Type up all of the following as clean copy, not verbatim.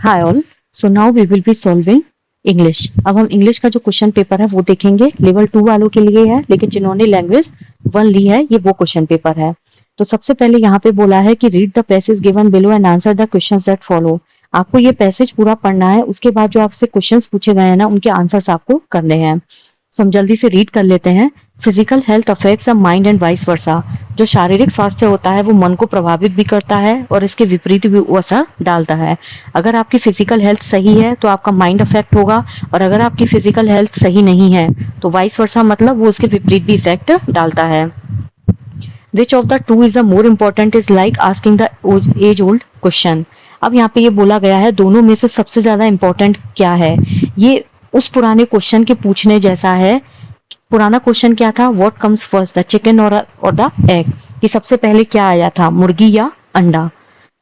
Hi all. So now we will be solving English. अब हम English का जो क्वेश्चन पेपर है वो देखेंगे। लेवल 2 वालों के लिए है, लेकिन जिन्होंने लैंग्वेज 1 ली है ये वो क्वेश्चन पेपर है। तो सबसे पहले यहाँ पे बोला है कि read the passage given below and answer the questions that follow. आपको ये पैसेज पूरा पढ़ना है, उसके बाद जो आपसे क्वेश्चंस पूछे गए हैं ना उनके आंसर्स आपको करने हैं। सो हम जल्दी से रीड कर लेते हैं। Physical health affects a mind and vice versa. जो शारीरिक स्वास्थ्य होता है वो मन को प्रभावित भी करता है और इसके विपरीत भी वो असर डालता है। अगर आपकी फिजिकल हेल्थ सही है तो आपका माइंड अफेक्ट होगा, और अगर आपकी फिजिकल हेल्थ सही नहीं है तो वाइस वर्सा मतलब वो उसके विपरीत भी इफेक्ट डालता है। Which of the two is the more important is like asking the age old question. अब यहाँ पे ये बोला गया है दोनों में से सबसे ज्यादा इम्पोर्टेंट क्या है। ये उस पुराने क्वेश्चन के पूछने जैसा है। पुराना क्वेश्चन क्या था, what comes first, the chicken और द एग, कि सबसे पहले क्या आया था, मुर्गी या अंडा।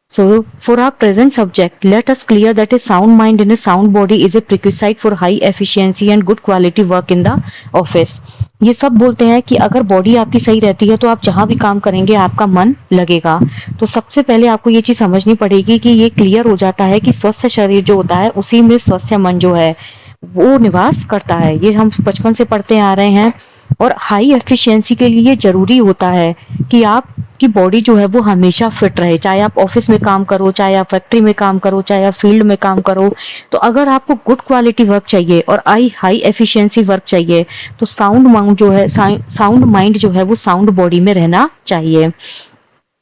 So, for our present subject, let us clear that a sound mind in a sound body is a prerequisite for high efficiency and good quality work in the office. ये सब बोलते हैं कि अगर बॉडी आपकी सही रहती है तो आप जहां भी काम करेंगे आपका मन लगेगा। तो सबसे पहले आपको ये चीज समझनी पड़ेगी कि ये क्लियर हो जाता है कि स्वस्थ शरीर जो होता है उसी में स्वस्थ मन जो है वो निवास करता है। ये हम बचपन से पढ़ते आ रहे हैं। और हाई एफिशिएंसी के लिए जरूरी होता है कि आपकी बॉडी जो है वो हमेशा फिट रहे, चाहे आप ऑफिस में काम करो, चाहे आप फैक्ट्री में काम करो, चाहे आप फील्ड में काम करो। तो अगर आपको गुड क्वालिटी वर्क चाहिए और हाई एफिशिएंसी वर्क चाहिए तो साउंड माइंड जो है वो साउंड बॉडी में रहना चाहिए।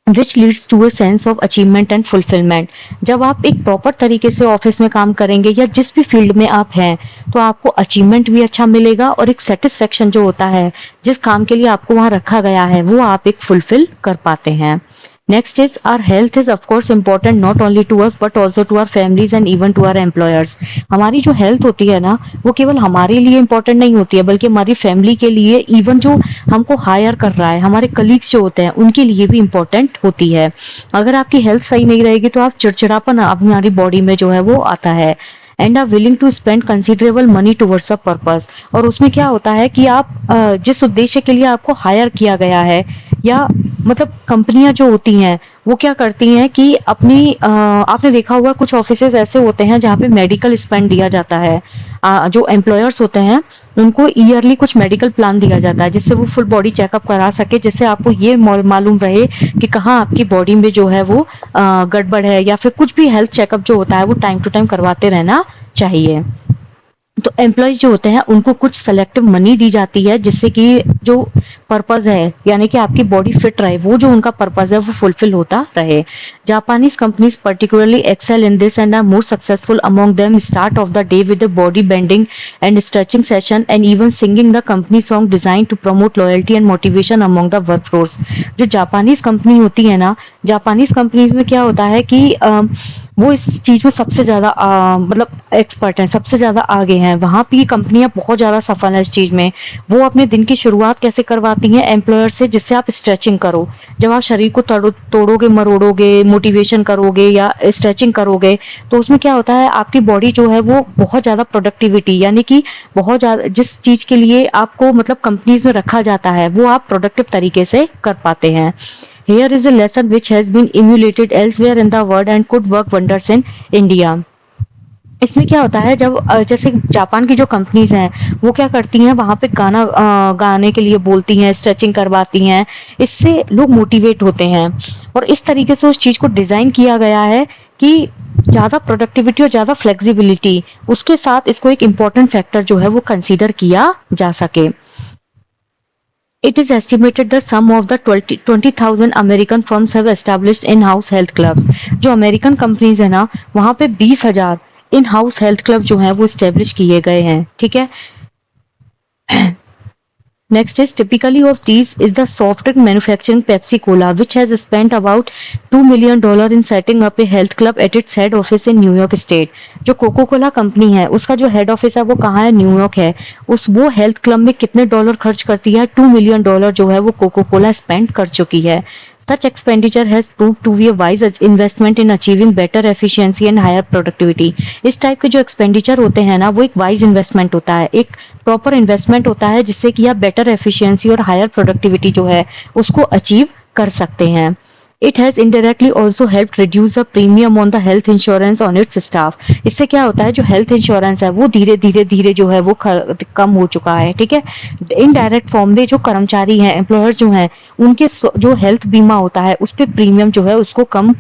Which leads to a sense of achievement and fulfilment. जब आप एक प्रॉपर तरीके से ऑफिस में काम करेंगे या जिस भी फील्ड में आप हैं तो आपको अचीवमेंट भी अच्छा मिलेगा और एक सेटिस्फेक्शन जो होता है जिस काम के लिए आपको वहां रखा गया है वो आप एक फुलफिल कर पाते हैं। Next is our health is of course important not only to us but also to our families and even to our employers. हमारी जो हेल्थ होती है ना वो केवल हमारे लिए इम्पोर्टेंट नहीं होती है बल्कि हमारी फैमिली के लिए, इवन जो हमको हायर कर रहा है हमारे कलीग्स जो होते हैं उनके लिए भी इम्पोर्टेंट होती है। अगर आपकी हेल्थ सही नहीं रहेगी तो आप चिड़चिड़ापन हमारी बॉडी में जो है वो आता है। And are willing to spend considerable money towards a purpose. और उसमें क्या होता है कि आप जिस उद्देश्य के लिए आपको हायर किया गया है, या मतलब कंपनियां जो होती हैं वो क्या करती हैं कि अपनी आपने देखा होगा कुछ ऑफिसेज ऐसे होते हैं जहाँ पे मेडिकल स्पेंड दिया जाता है। जो एम्प्लॉयर्स होते हैं उनको ईयरली कुछ मेडिकल प्लान दिया जाता है जिससे वो फुल बॉडी चेकअप करा सके, जिससे आपको ये मालूम रहे कि कहाँ आपकी बॉडी में जो है वो गड़बड़ है, या फिर कुछ भी हेल्थ चेकअप जो होता है वो टाइम टू टाइम करवाते रहना चाहिए। तो एम्प्लॉयज जो होते हैं उनको कुछ सेलेक्टिव मनी दी जाती है जिससे कि जो पर्पज है यानी कि आपकी बॉडी फिट रहे, वो जो उनका पर्पज है वो फुलफिल होता रहे। Japanese companies particularly excel in this and are more successful among them start of the day with body bending and stretching session and even singing the company song design to promote loyalty and motivation among the work force. जो Japanese company होती है ना, Japanese companies में क्या होता है कि वो इस चीज में सबसे ज्यादा मतलब एक्सपर्ट हैं, सबसे ज्यादा आगे हैं। वहां की कंपनियां बहुत ज्यादा सफल है इस चीज में। वो अपने दिन की शुरुआत कैसे करवाती हैं एम्प्लॉयर से, जिससे आप स्ट्रेचिंग करो। जब आप शरीर को तोड़ोगे मरोड़ोगे, मोटिवेशन करोगे या स्ट्रेचिंग करोगे तो उसमें क्या होता है आपकी बॉडी जो है वो बहुत ज्यादा प्रोडक्टिविटी, यानी कि बहुत ज्यादा जिस चीज के लिए आपको मतलब कंपनीज में रखा जाता है वो आप प्रोडक्टिव तरीके से कर पाते हैं। Here is a lesson which has been emulated elsewhere in the world and could work wonders in India. इसमें क्या होता है जब जैसे जापान की जो कंपनीज हैं वो क्या करती हैं वहां पे गाने के लिए बोलती हैं, स्ट्रेचिंग करवाती हैं, इससे लोग मोटिवेट होते हैं। और इस तरीके से उस चीज को डिजाइन किया गया है कि ज्यादा प्रोडक्टिविटी और ज्यादा फ्लेक्सिबिलिटी, उसके साथ इसको एक इम्पोर्टेंट फैक्टर जो है वो कंसीडर किया जा सके। It is estimated that some of the 20,000 American firms have established in-house health clubs. जो अमेरिकन कंपनीज है ना वहां पे 20,000 इन-हाउस हेल्थ क्लब जो है वो स्टेब्लिश किए गए हैं। ठीक है। Next is typically of these is the soft drink manufacturing Pepsi Cola, which has spent about $2 million in setting up a health club at its head office in New York State. जो cocoa Cola company है उसका जो head office है वो कहाँ है, New York है। वो हेल्थ क्लब में कितने डॉलर खर्च करती है, $2 मिलियन जो है वो कोको कोला स्पेंड कर चुकी है। Such expenditure has proved to be a wise investment in achieving better efficiency and higher productivity. इस टाइप के जो एक्सपेंडिचर होते हैं ना वो एक वाइज इन्वेस्टमेंट होता है, एक प्रॉपर इन्वेस्टमेंट होता है जिससे कि आप बेटर एफिशिएंसी और हायर प्रोडक्टिविटी जो है उसको अचीव कर सकते हैं। It has indirectly also helped reduce the premium on the health insurance on its staff. इससे क्या होता है, जो हेल्थ इंश्योरेंस है वो धीरे धीरे जो है वो कम हो चुका है, ठीक है। इनडायरेक्ट फॉर्म में जो कर्मचारी हैं, एम्प्लॉयर जो हैं, उनके जो हेल्थ बीमा होता है उस पे प्रीमियम जो है उसको कम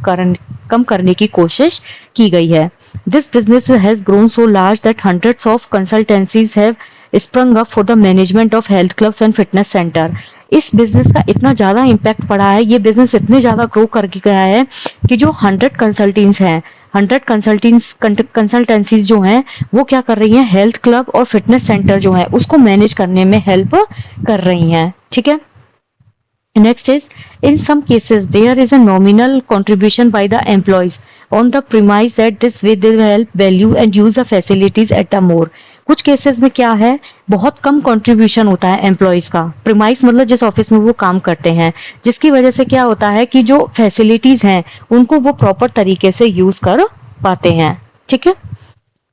करने की कोशिश की गई है। This business has grown so large that hundreds of consultancies have sprung up for the management of health clubs and fitness center. इस बिजनेस का इतना ज्यादा इम्पैक्ट पड़ा है, ये बिजनेस इतने ज्यादा ग्रो कर गया है कि जो 100 कंसल्टेंट्स हैं, 100 कंसल्टेंसीज जो हैं वो क्या कर रही हैं, हेल्थ क्लब और फिटनेस सेंटर जो है उसको मैनेज करने में हेल्प कर रही हैं, ठीक है। Next is, in some cases there is a nominal contribution by the employees on the premise that this way they will help value and use the facilities at a more. कुछ cases में क्या है, बहुत कम contribution होता है employees का। Premise मतलब जिस ऑफिस में वो काम करते हैं, जिसकी वजह से क्या होता है कि जो फैसिलिटीज हैं उनको वो प्रॉपर तरीके से यूज कर पाते हैं, ठीक है।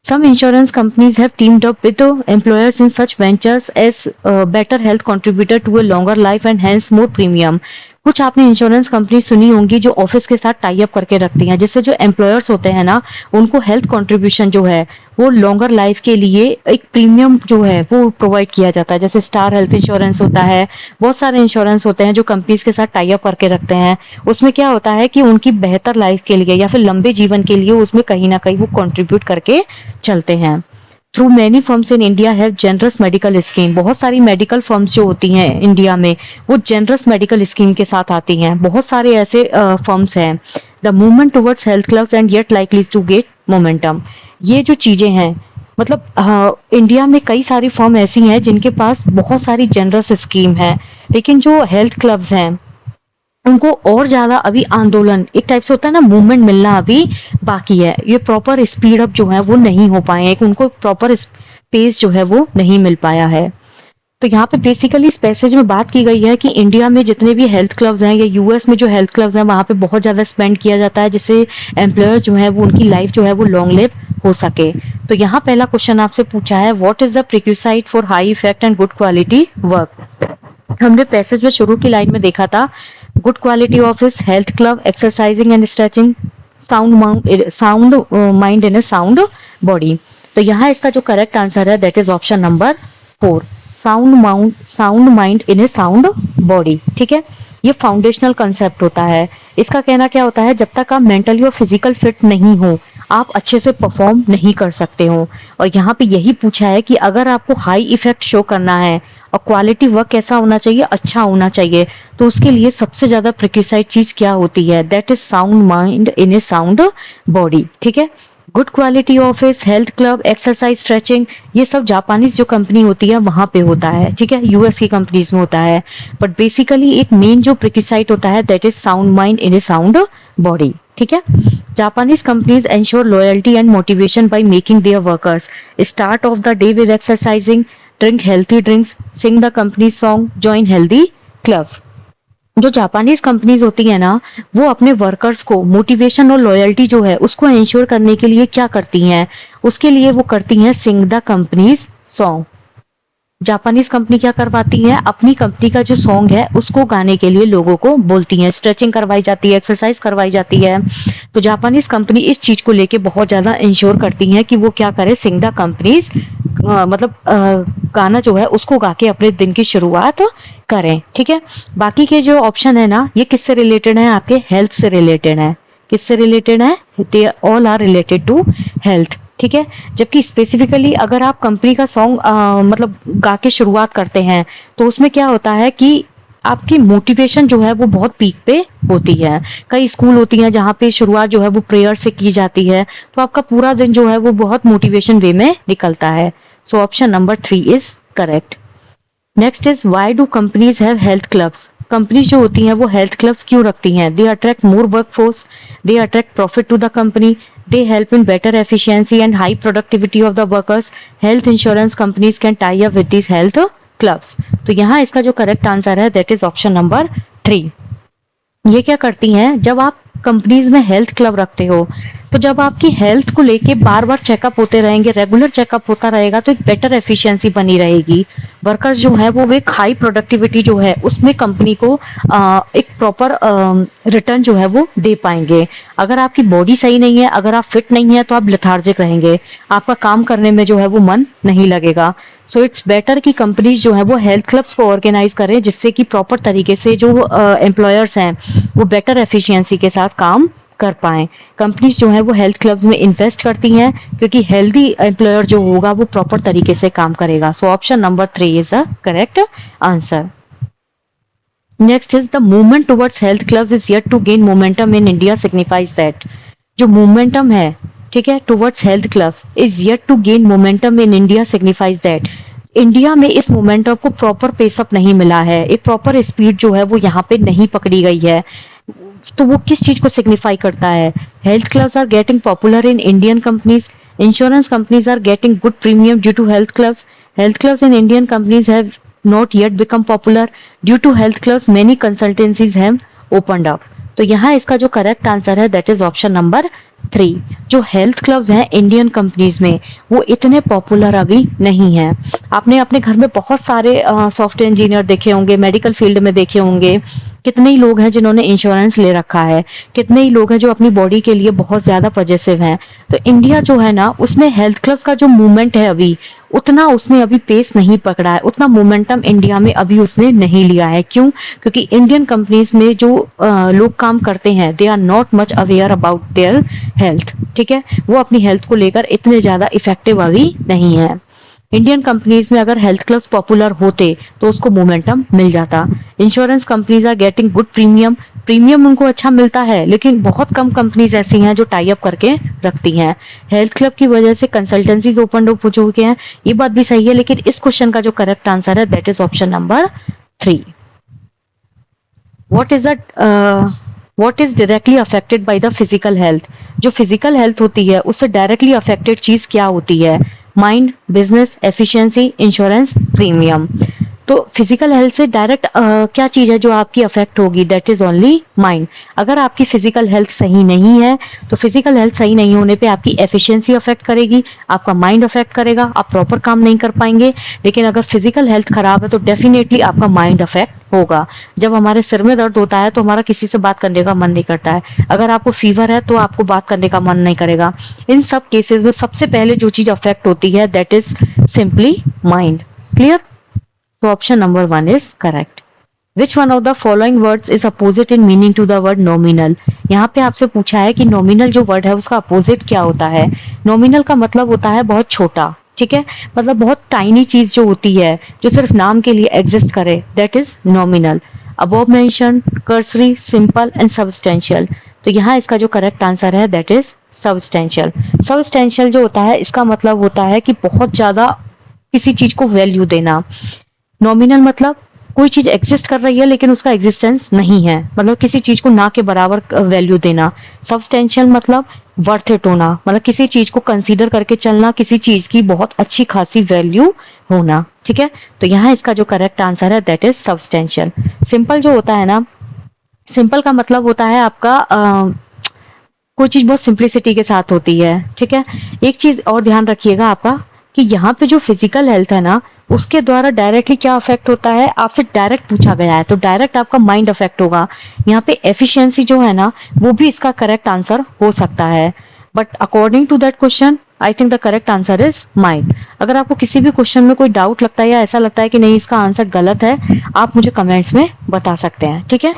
Some insurance companies have teamed up with employers in such ventures as better health contributor to a longer life and hence more premium. कुछ आपने इंश्योरेंस कंपनी सुनी होंगी जो ऑफिस के साथ टाई अप करके रखती हैं, जिससे जो एम्प्लॉयर्स होते हैं ना उनको हेल्थ कंट्रीब्यूशन जो है वो लॉन्गर लाइफ के लिए एक प्रीमियम जो है वो प्रोवाइड किया जाता है। जैसे स्टार हेल्थ इंश्योरेंस होता है, बहुत सारे इंश्योरेंस होते हैं जो कंपनीज के साथ टाई अप करके रखते हैं। उसमें क्या होता है कि उनकी बेहतर लाइफ के लिए या फिर लंबे जीवन के लिए उसमें कहीं ना कहीं वो कंट्रीब्यूट करके चलते हैं। Through many firms in India have generous medical scheme. बहुत सारी मेडिकल फर्म्स जो होती हैं इंडिया में वो जनरस मेडिकल स्कीम के साथ आती हैं। बहुत सारे ऐसे फर्म्स हैं। The movement towards health clubs and yet likely to get momentum. ये जो चीजें हैं मतलब इंडिया में कई सारी फर्म ऐसी हैं जिनके पास बहुत सारी जनरस स्कीम है, लेकिन जो हेल्थ क्लब्स हैं उनको और ज्यादा अभी आंदोलन, एक टाइप से होता है ना मूवमेंट, मिलना अभी बाकी है। ये प्रॉपर स्पीड अप जो है वो नहीं हो पाए हैं, उनको प्रॉपर स्पेस जो है वो नहीं मिल पाया है। तो यहाँ पे बेसिकली इस पैसेज में बात की गई है कि इंडिया में जितने भी हेल्थ क्लब्स हैं या यूएस में जो हेल्थ क्लब्स हैं वहां पे बहुत ज्यादा स्पेंड किया जाता है, जिससे एम्प्लॉयर्स जो है वो उनकी लाइफ जो है वो लॉन्ग लिव हो सके। तो यहाँ पहला क्वेश्चन आपसे पूछा है, what is the prerequisite for high effect and good quality work. हमने पैसेज में शुरू की लाइन में देखा था, good quality office, health club, exercising and stretching, sound mind in a sound body. तो यहाँ इसका जो करेक्ट आंसर है that is option number 4, sound mind in a sound body, ठीक है। ये फाउंडेशनल कंसेप्ट होता है। इसका कहना क्या होता है, जब तक आप मेंटली और फिजिकल फिट नहीं हो आप अच्छे से परफॉर्म नहीं कर सकते हो। और यहाँ पे यही पूछा है कि अगर आपको हाई इफेक्ट शो करना है और क्वालिटी वर्क कैसा होना चाहिए, अच्छा होना चाहिए, तो उसके लिए सबसे ज्यादा प्रिक्विसाइट चीज क्या होती है, that is sound mind in a sound body, ठीक है। Good quality office, health club, exercise, stretching, ये सब जापानीज जो कंपनी होती है वहां पे होता है, ठीक है, यूएस की कंपनीज में होता है। बट बेसिकली एक मेन जो प्रिक्विसाइट होता है that is sound mind in a sound body, ठीक है। Japanese companies ensure loyalty and motivation by making their workers start of the day with exercising, drink healthy drinks, sing the company song, join healthy clubs. जो Japanese companies होती है ना वो अपने workers को motivation और लॉयल्टी जो है उसको इंश्योर करने के लिए क्या करती हैं, उसके लिए वो करती हैं sing the companies song. Japanese company क्या करवाती है, अपनी कंपनी का जो सॉन्ग है उसको गाने के लिए लोगों को बोलती है, स्ट्रेचिंग करवाई जाती है, एक्सरसाइज करवाई जाती है। तो जापानीज कंपनी इस चीज को लेके बहुत ज्यादा इंश्योर करती है कि वो क्या करे, सिंग द कंपनीज मतलब गाना जो है उसको गा के अपने दिन की शुरुआत करें, ठीक है। बाकी के जो ऑप्शन है ना ये किससे रिलेटेड है, आपके हेल्थ से रिलेटेड है। किससे रिलेटेड है, they all are related to health, ठीक है। जबकि स्पेसिफिकली अगर आप कंपनी का सॉन्ग मतलब गा के शुरुआत करते हैं तो उसमें क्या होता है कि आपकी मोटिवेशन जो है वो बहुत पीक पे होती है। कई स्कूल होती हैं जहाँ पे शुरुआत जो है वो प्रेयर से की जाती है, तो आपका पूरा दिन जो है वो बहुत मोटिवेशन वे में निकलता है। So option number 3 is correct. Next is, why do companies have health clubs. Companies जो होती हैं वो हेल्थ क्लब्स क्यों रखती हैं, they attract more workforce, they attract profit to the company, they help in better efficiency and high productivity of the workers, health insurance companies can tie up with these health clubs। तो यहाँ इसका जो correct answer है that is option number 3। ये क्या करती हैं, जब आप कंपनीज में हेल्थ क्लब रखते हो तो जब आपकी हेल्थ को लेके बार बार चेकअप होते रहेंगे, रेगुलर चेकअप होता रहेगा, तो एक बेटर एफिशिएंसी बनी रहेगी। वर्कर्स जो है वो एक हाई प्रोडक्टिविटी जो है उसमें कंपनी को एक प्रॉपर रिटर्न जो है वो दे पाएंगे। अगर आपकी बॉडी सही नहीं है, अगर आप फिट नहीं है, तो आप लेथार्जिक रहेंगे, आपका काम करने में जो है वो मन नहीं लगेगा। सो इट्स बेटर कि कंपनीज जो है वो हेल्थ क्लब्स को ऑर्गेनाइज करें, जिससे कि प्रॉपर तरीके से जो एम्प्लॉयर्स हैं वो बेटर एफिशिएंसी के साथ काम कर पाए। कंपनीज जो है वो हेल्थ क्लब्स में इन्वेस्ट करती हैं, क्योंकि हेल्दी एम्प्लॉयर जो होगा वो प्रॉपर तरीके से काम करेगा। So option number 3 is the correct answer. Next is the movement towards health clubs is yet to gain momentum in India signifies that. जो मोमेंटम है, ठीक है, towards health clubs is yet to gain momentum in India signifies that. India में इस momentum को proper पेसअप नहीं मिला है, एक प्रॉपर स्पीड जो है वो यहाँ पे नहीं पकड़ी गई है। तो वो किस चीज को सिग्निफाई करता है? Health clubs are getting popular in Indian companies, insurance companies are getting good premium due to health clubs, health clubs in Indian companies have not yet become popular due to health clubs many consultancies have opened up। तो यहाँ इसका जो correct answer है that is option number 3। जो health clubs हैं Indian companies में वो इतने पॉपुलर अभी नहीं है। आपने अपने घर में बहुत सारे सॉफ्टवेयर इंजीनियर देखे होंगे, मेडिकल फील्ड में देखे होंगे, कितने ही लोग हैं जिन्होंने इंश्योरेंस ले रखा है, कितने ही लोग हैं जो अपनी बॉडी के लिए बहुत ज्यादा पॉजिटिव हैं। तो इंडिया जो है ना उसमें हेल्थ क्लब्स का जो मूवमेंट है अभी उतना उसने अभी पेस नहीं पकड़ा है, उतना मोमेंटम इंडिया में अभी उसने नहीं लिया है। क्यों? क्योंकि इंडियन कंपनीज में जो लोग काम करते हैं they are not much aware about their health, ठीक है, वो अपनी हेल्थ को लेकर इतने ज्यादा इफेक्टिव अभी नहीं है। इंडियन कंपनीज में अगर हेल्थ क्लब्स पॉपुलर होते तो उसको मोमेंटम मिल जाता। Insurance companies are getting good premium, premium उनको अच्छा मिलता है, लेकिन बहुत कम कंपनीज ऐसी हैं जो टाई अप करके रखती हैं। हेल्थ क्लब की वजह से कंसल्टेंसीज ओपन अप हो चुके हैं, ये बात भी सही है, लेकिन इस क्वेश्चन का जो करेक्ट आंसर है that is option number 3। what is directly affected by the physical health? जो फिजिकल हेल्थ होती है उससे डायरेक्टली अफेक्टेड चीज क्या होती है? Mind, business, efficiency, insurance, premium. तो फिजिकल हेल्थ से डायरेक्ट क्या चीज है जो आपकी अफेक्ट होगी? That is only mind. अगर आपकी फिजिकल हेल्थ सही नहीं है तो फिजिकल हेल्थ सही नहीं होने पे आपकी एफिशिएंसी अफेक्ट करेगी, आपका माइंड अफेक्ट करेगा, आप प्रॉपर काम नहीं कर पाएंगे। लेकिन अगर फिजिकल हेल्थ खराब है तो डेफिनेटली आपका माइंड अफेक्ट होगा। जब हमारे सिर में दर्द होता है तो हमारा किसी से बात करने का मन नहीं करता है, अगर आपको फीवर है तो आपको बात करने का मन नहीं करेगा। इन सब केसेस में सबसे पहले जो चीज अफेक्ट होती है that is simply mind. Clear? So option number 1 is correct. Which one of the following words is opposite in meaning to the word nominal? यहाँ पे आपसे पूछा है कि nominal जो word है उसका opposite क्या होता है। nominal का मतलब होता है बहुत छोटा, ठीक है, मतलब बहुत टाइनी चीज जो होती है जो सिर्फ नाम के लिए एग्जिस्ट करे, that is nominal. above mentioned, cursory, simple and substantial। तो यहाँ इसका जो करेक्ट आंसर है दैट इज सबस्टेंशियल। सबस्टेंशियल जो होता है इसका मतलब होता है कि बहुत ज्यादा किसी चीज को वैल्यू देना। नॉमिनल मतलब कोई चीज एग्जिस्ट कर रही है लेकिन उसका एग्जिस्टेंस नहीं है, मतलब किसी चीज को ना के बराबर वैल्यू देना। सब्सटेंशियल मतलब वर्थ इट होना, मतलब किसी चीज को कंसीडर करके चलना, किसी चीज की बहुत अच्छी खासी वैल्यू होना, ठीक है। तो यहाँ इसका जो करेक्ट आंसर है दैट इज सब्सटेंशियल। सिंपल जो होता है ना, सिंपल का मतलब होता है आपका कोई चीज बहुत सिंप्लिसिटी के साथ होती है, ठीक है। एक चीज और ध्यान रखिएगा आपका कि यहाँ पे जो फिजिकल हेल्थ है ना उसके द्वारा डायरेक्टली क्या अफेक्ट होता है, आपसे डायरेक्ट पूछा गया है तो डायरेक्ट आपका माइंड अफेक्ट होगा। यहाँ पे एफिशिएंसी जो है ना वो भी इसका करेक्ट आंसर हो सकता है, but according to that question I think the correct answer is mind. अगर आपको किसी भी क्वेश्चन में कोई डाउट लगता है या ऐसा लगता है कि नहीं इसका आंसर गलत है, आप मुझे कमेंट्स में बता सकते हैं, ठीक है।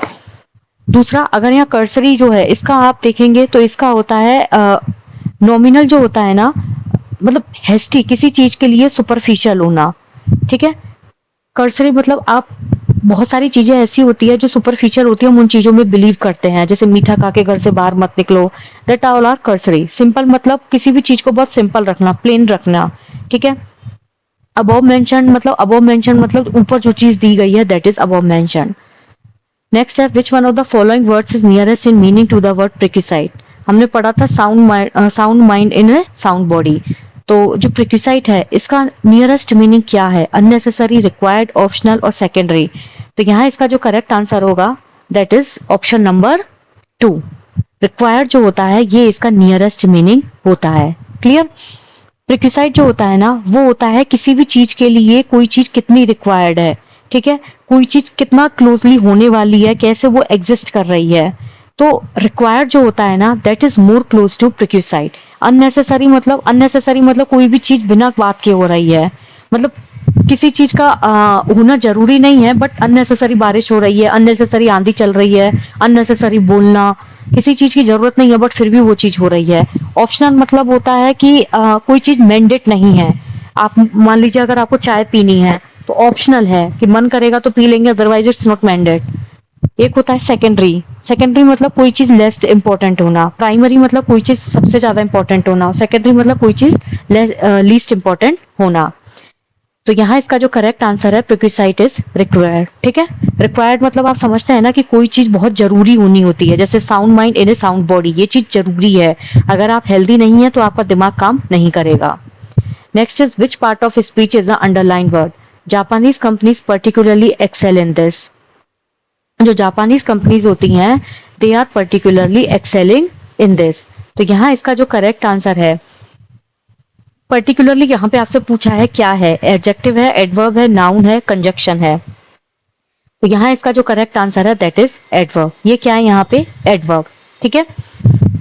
दूसरा, अगर यहाँ कर्सरी जो है इसका आप देखेंगे तो इसका होता है नॉमिनल जो होता है ना मतलब हेस्टी, किसी चीज के लिए सुपरफिशियल होना, ठीक है। कर्सरी मतलब आप बहुत सारी चीजें ऐसी होती है जो सुपरफिशियल होती है, हम उन चीजों में बिलीव करते हैं, जैसे मीठा खा के घर से बाहर मत निकलो, that all are cursory. Simple मतलब किसी भी चीज को बहुत सिंपल रखना, प्लेन रखना, ठीक है। अबव मेंशन मतलब ऊपर जो चीज दी गई है that is above mention. Next है which one of the following words is nearest in meaning to the word prerequisite. हमने पढ़ा था sound mind in a sound body. तो जो प्रिक्विसाइट है इसका नियरेस्ट मीनिंग क्या है? अननेसेसरी, रिक्वायर्ड, ऑप्शनल और सेकेंडरी। तो यहाँ इसका जो करेक्ट आंसर होगा that is option number 2। Required जो होता है ये इसका नियरेस्ट मीनिंग होता है। क्लियर। प्रिक्विसाइट जो होता है ना वो होता है किसी भी चीज के लिए कोई चीज कितनी रिक्वायर्ड है, ठीक है, कोई चीज कितना क्लोजली होने वाली है, कैसे वो एग्जिस्ट कर रही है। तो रिक्वायर्ड जो होता है ना that is more close to prerequisite. Unnecessary मतलब कोई भी चीज बिना बात के हो रही है, मतलब किसी चीज का होना जरूरी नहीं है बट अननेसेसरी बारिश हो रही है, अननेसेसरी आंधी चल रही है, अननेसेसरी बोलना, किसी चीज की जरूरत नहीं है बट फिर भी वो चीज हो रही है। ऑप्शनल मतलब होता है कि कोई चीज मैंडेट नहीं है। आप मान लीजिए अगर आपको चाय पीनी है तो ऑप्शनल है कि मन करेगा तो पी लेंगे, अदरवाइज इट्स नॉट मैंडेट। एक होता है सेकेंडरी। सेकेंडरी मतलब कोई चीज लेस इंपॉर्टेंट होना। प्राइमरी मतलब कोई चीज सबसे ज्यादा इंपॉर्टेंट होना। सेकेंडरी मतलब कोई चीज लीस्ट इंपॉर्टेंट होना। तो यहाँ इसका जो करेक्ट आंसर है प्रिक्विसाइट इज रिक्वायर्ड। ठीक है, रिक्वायर्ड मतलब आप समझते हैं ना कि कोई चीज बहुत जरूरी होनी होती है, जैसे sound mind in a sound body, ये चीज जरूरी है। अगर आप हेल्दी नहीं है तो आपका दिमाग काम नहीं करेगा। Next is which part of speech is the underline word. Japanese companies particularly excel in this. जो जापानीज कंपनीज होती हैं they are particularly excelling in this. तो यहाँ इसका जो करेक्ट आंसर है, पर्टिकुलरली यहाँ पे आपसे पूछा है क्या है, एडजेक्टिव है, एडवर्ब है, नाउन है, कंजक्शन है। तो यहाँ इसका जो करेक्ट आंसर है दैट इज एडवर्ब। ये क्या है यहाँ पे, एडवर्ब। ठीक है,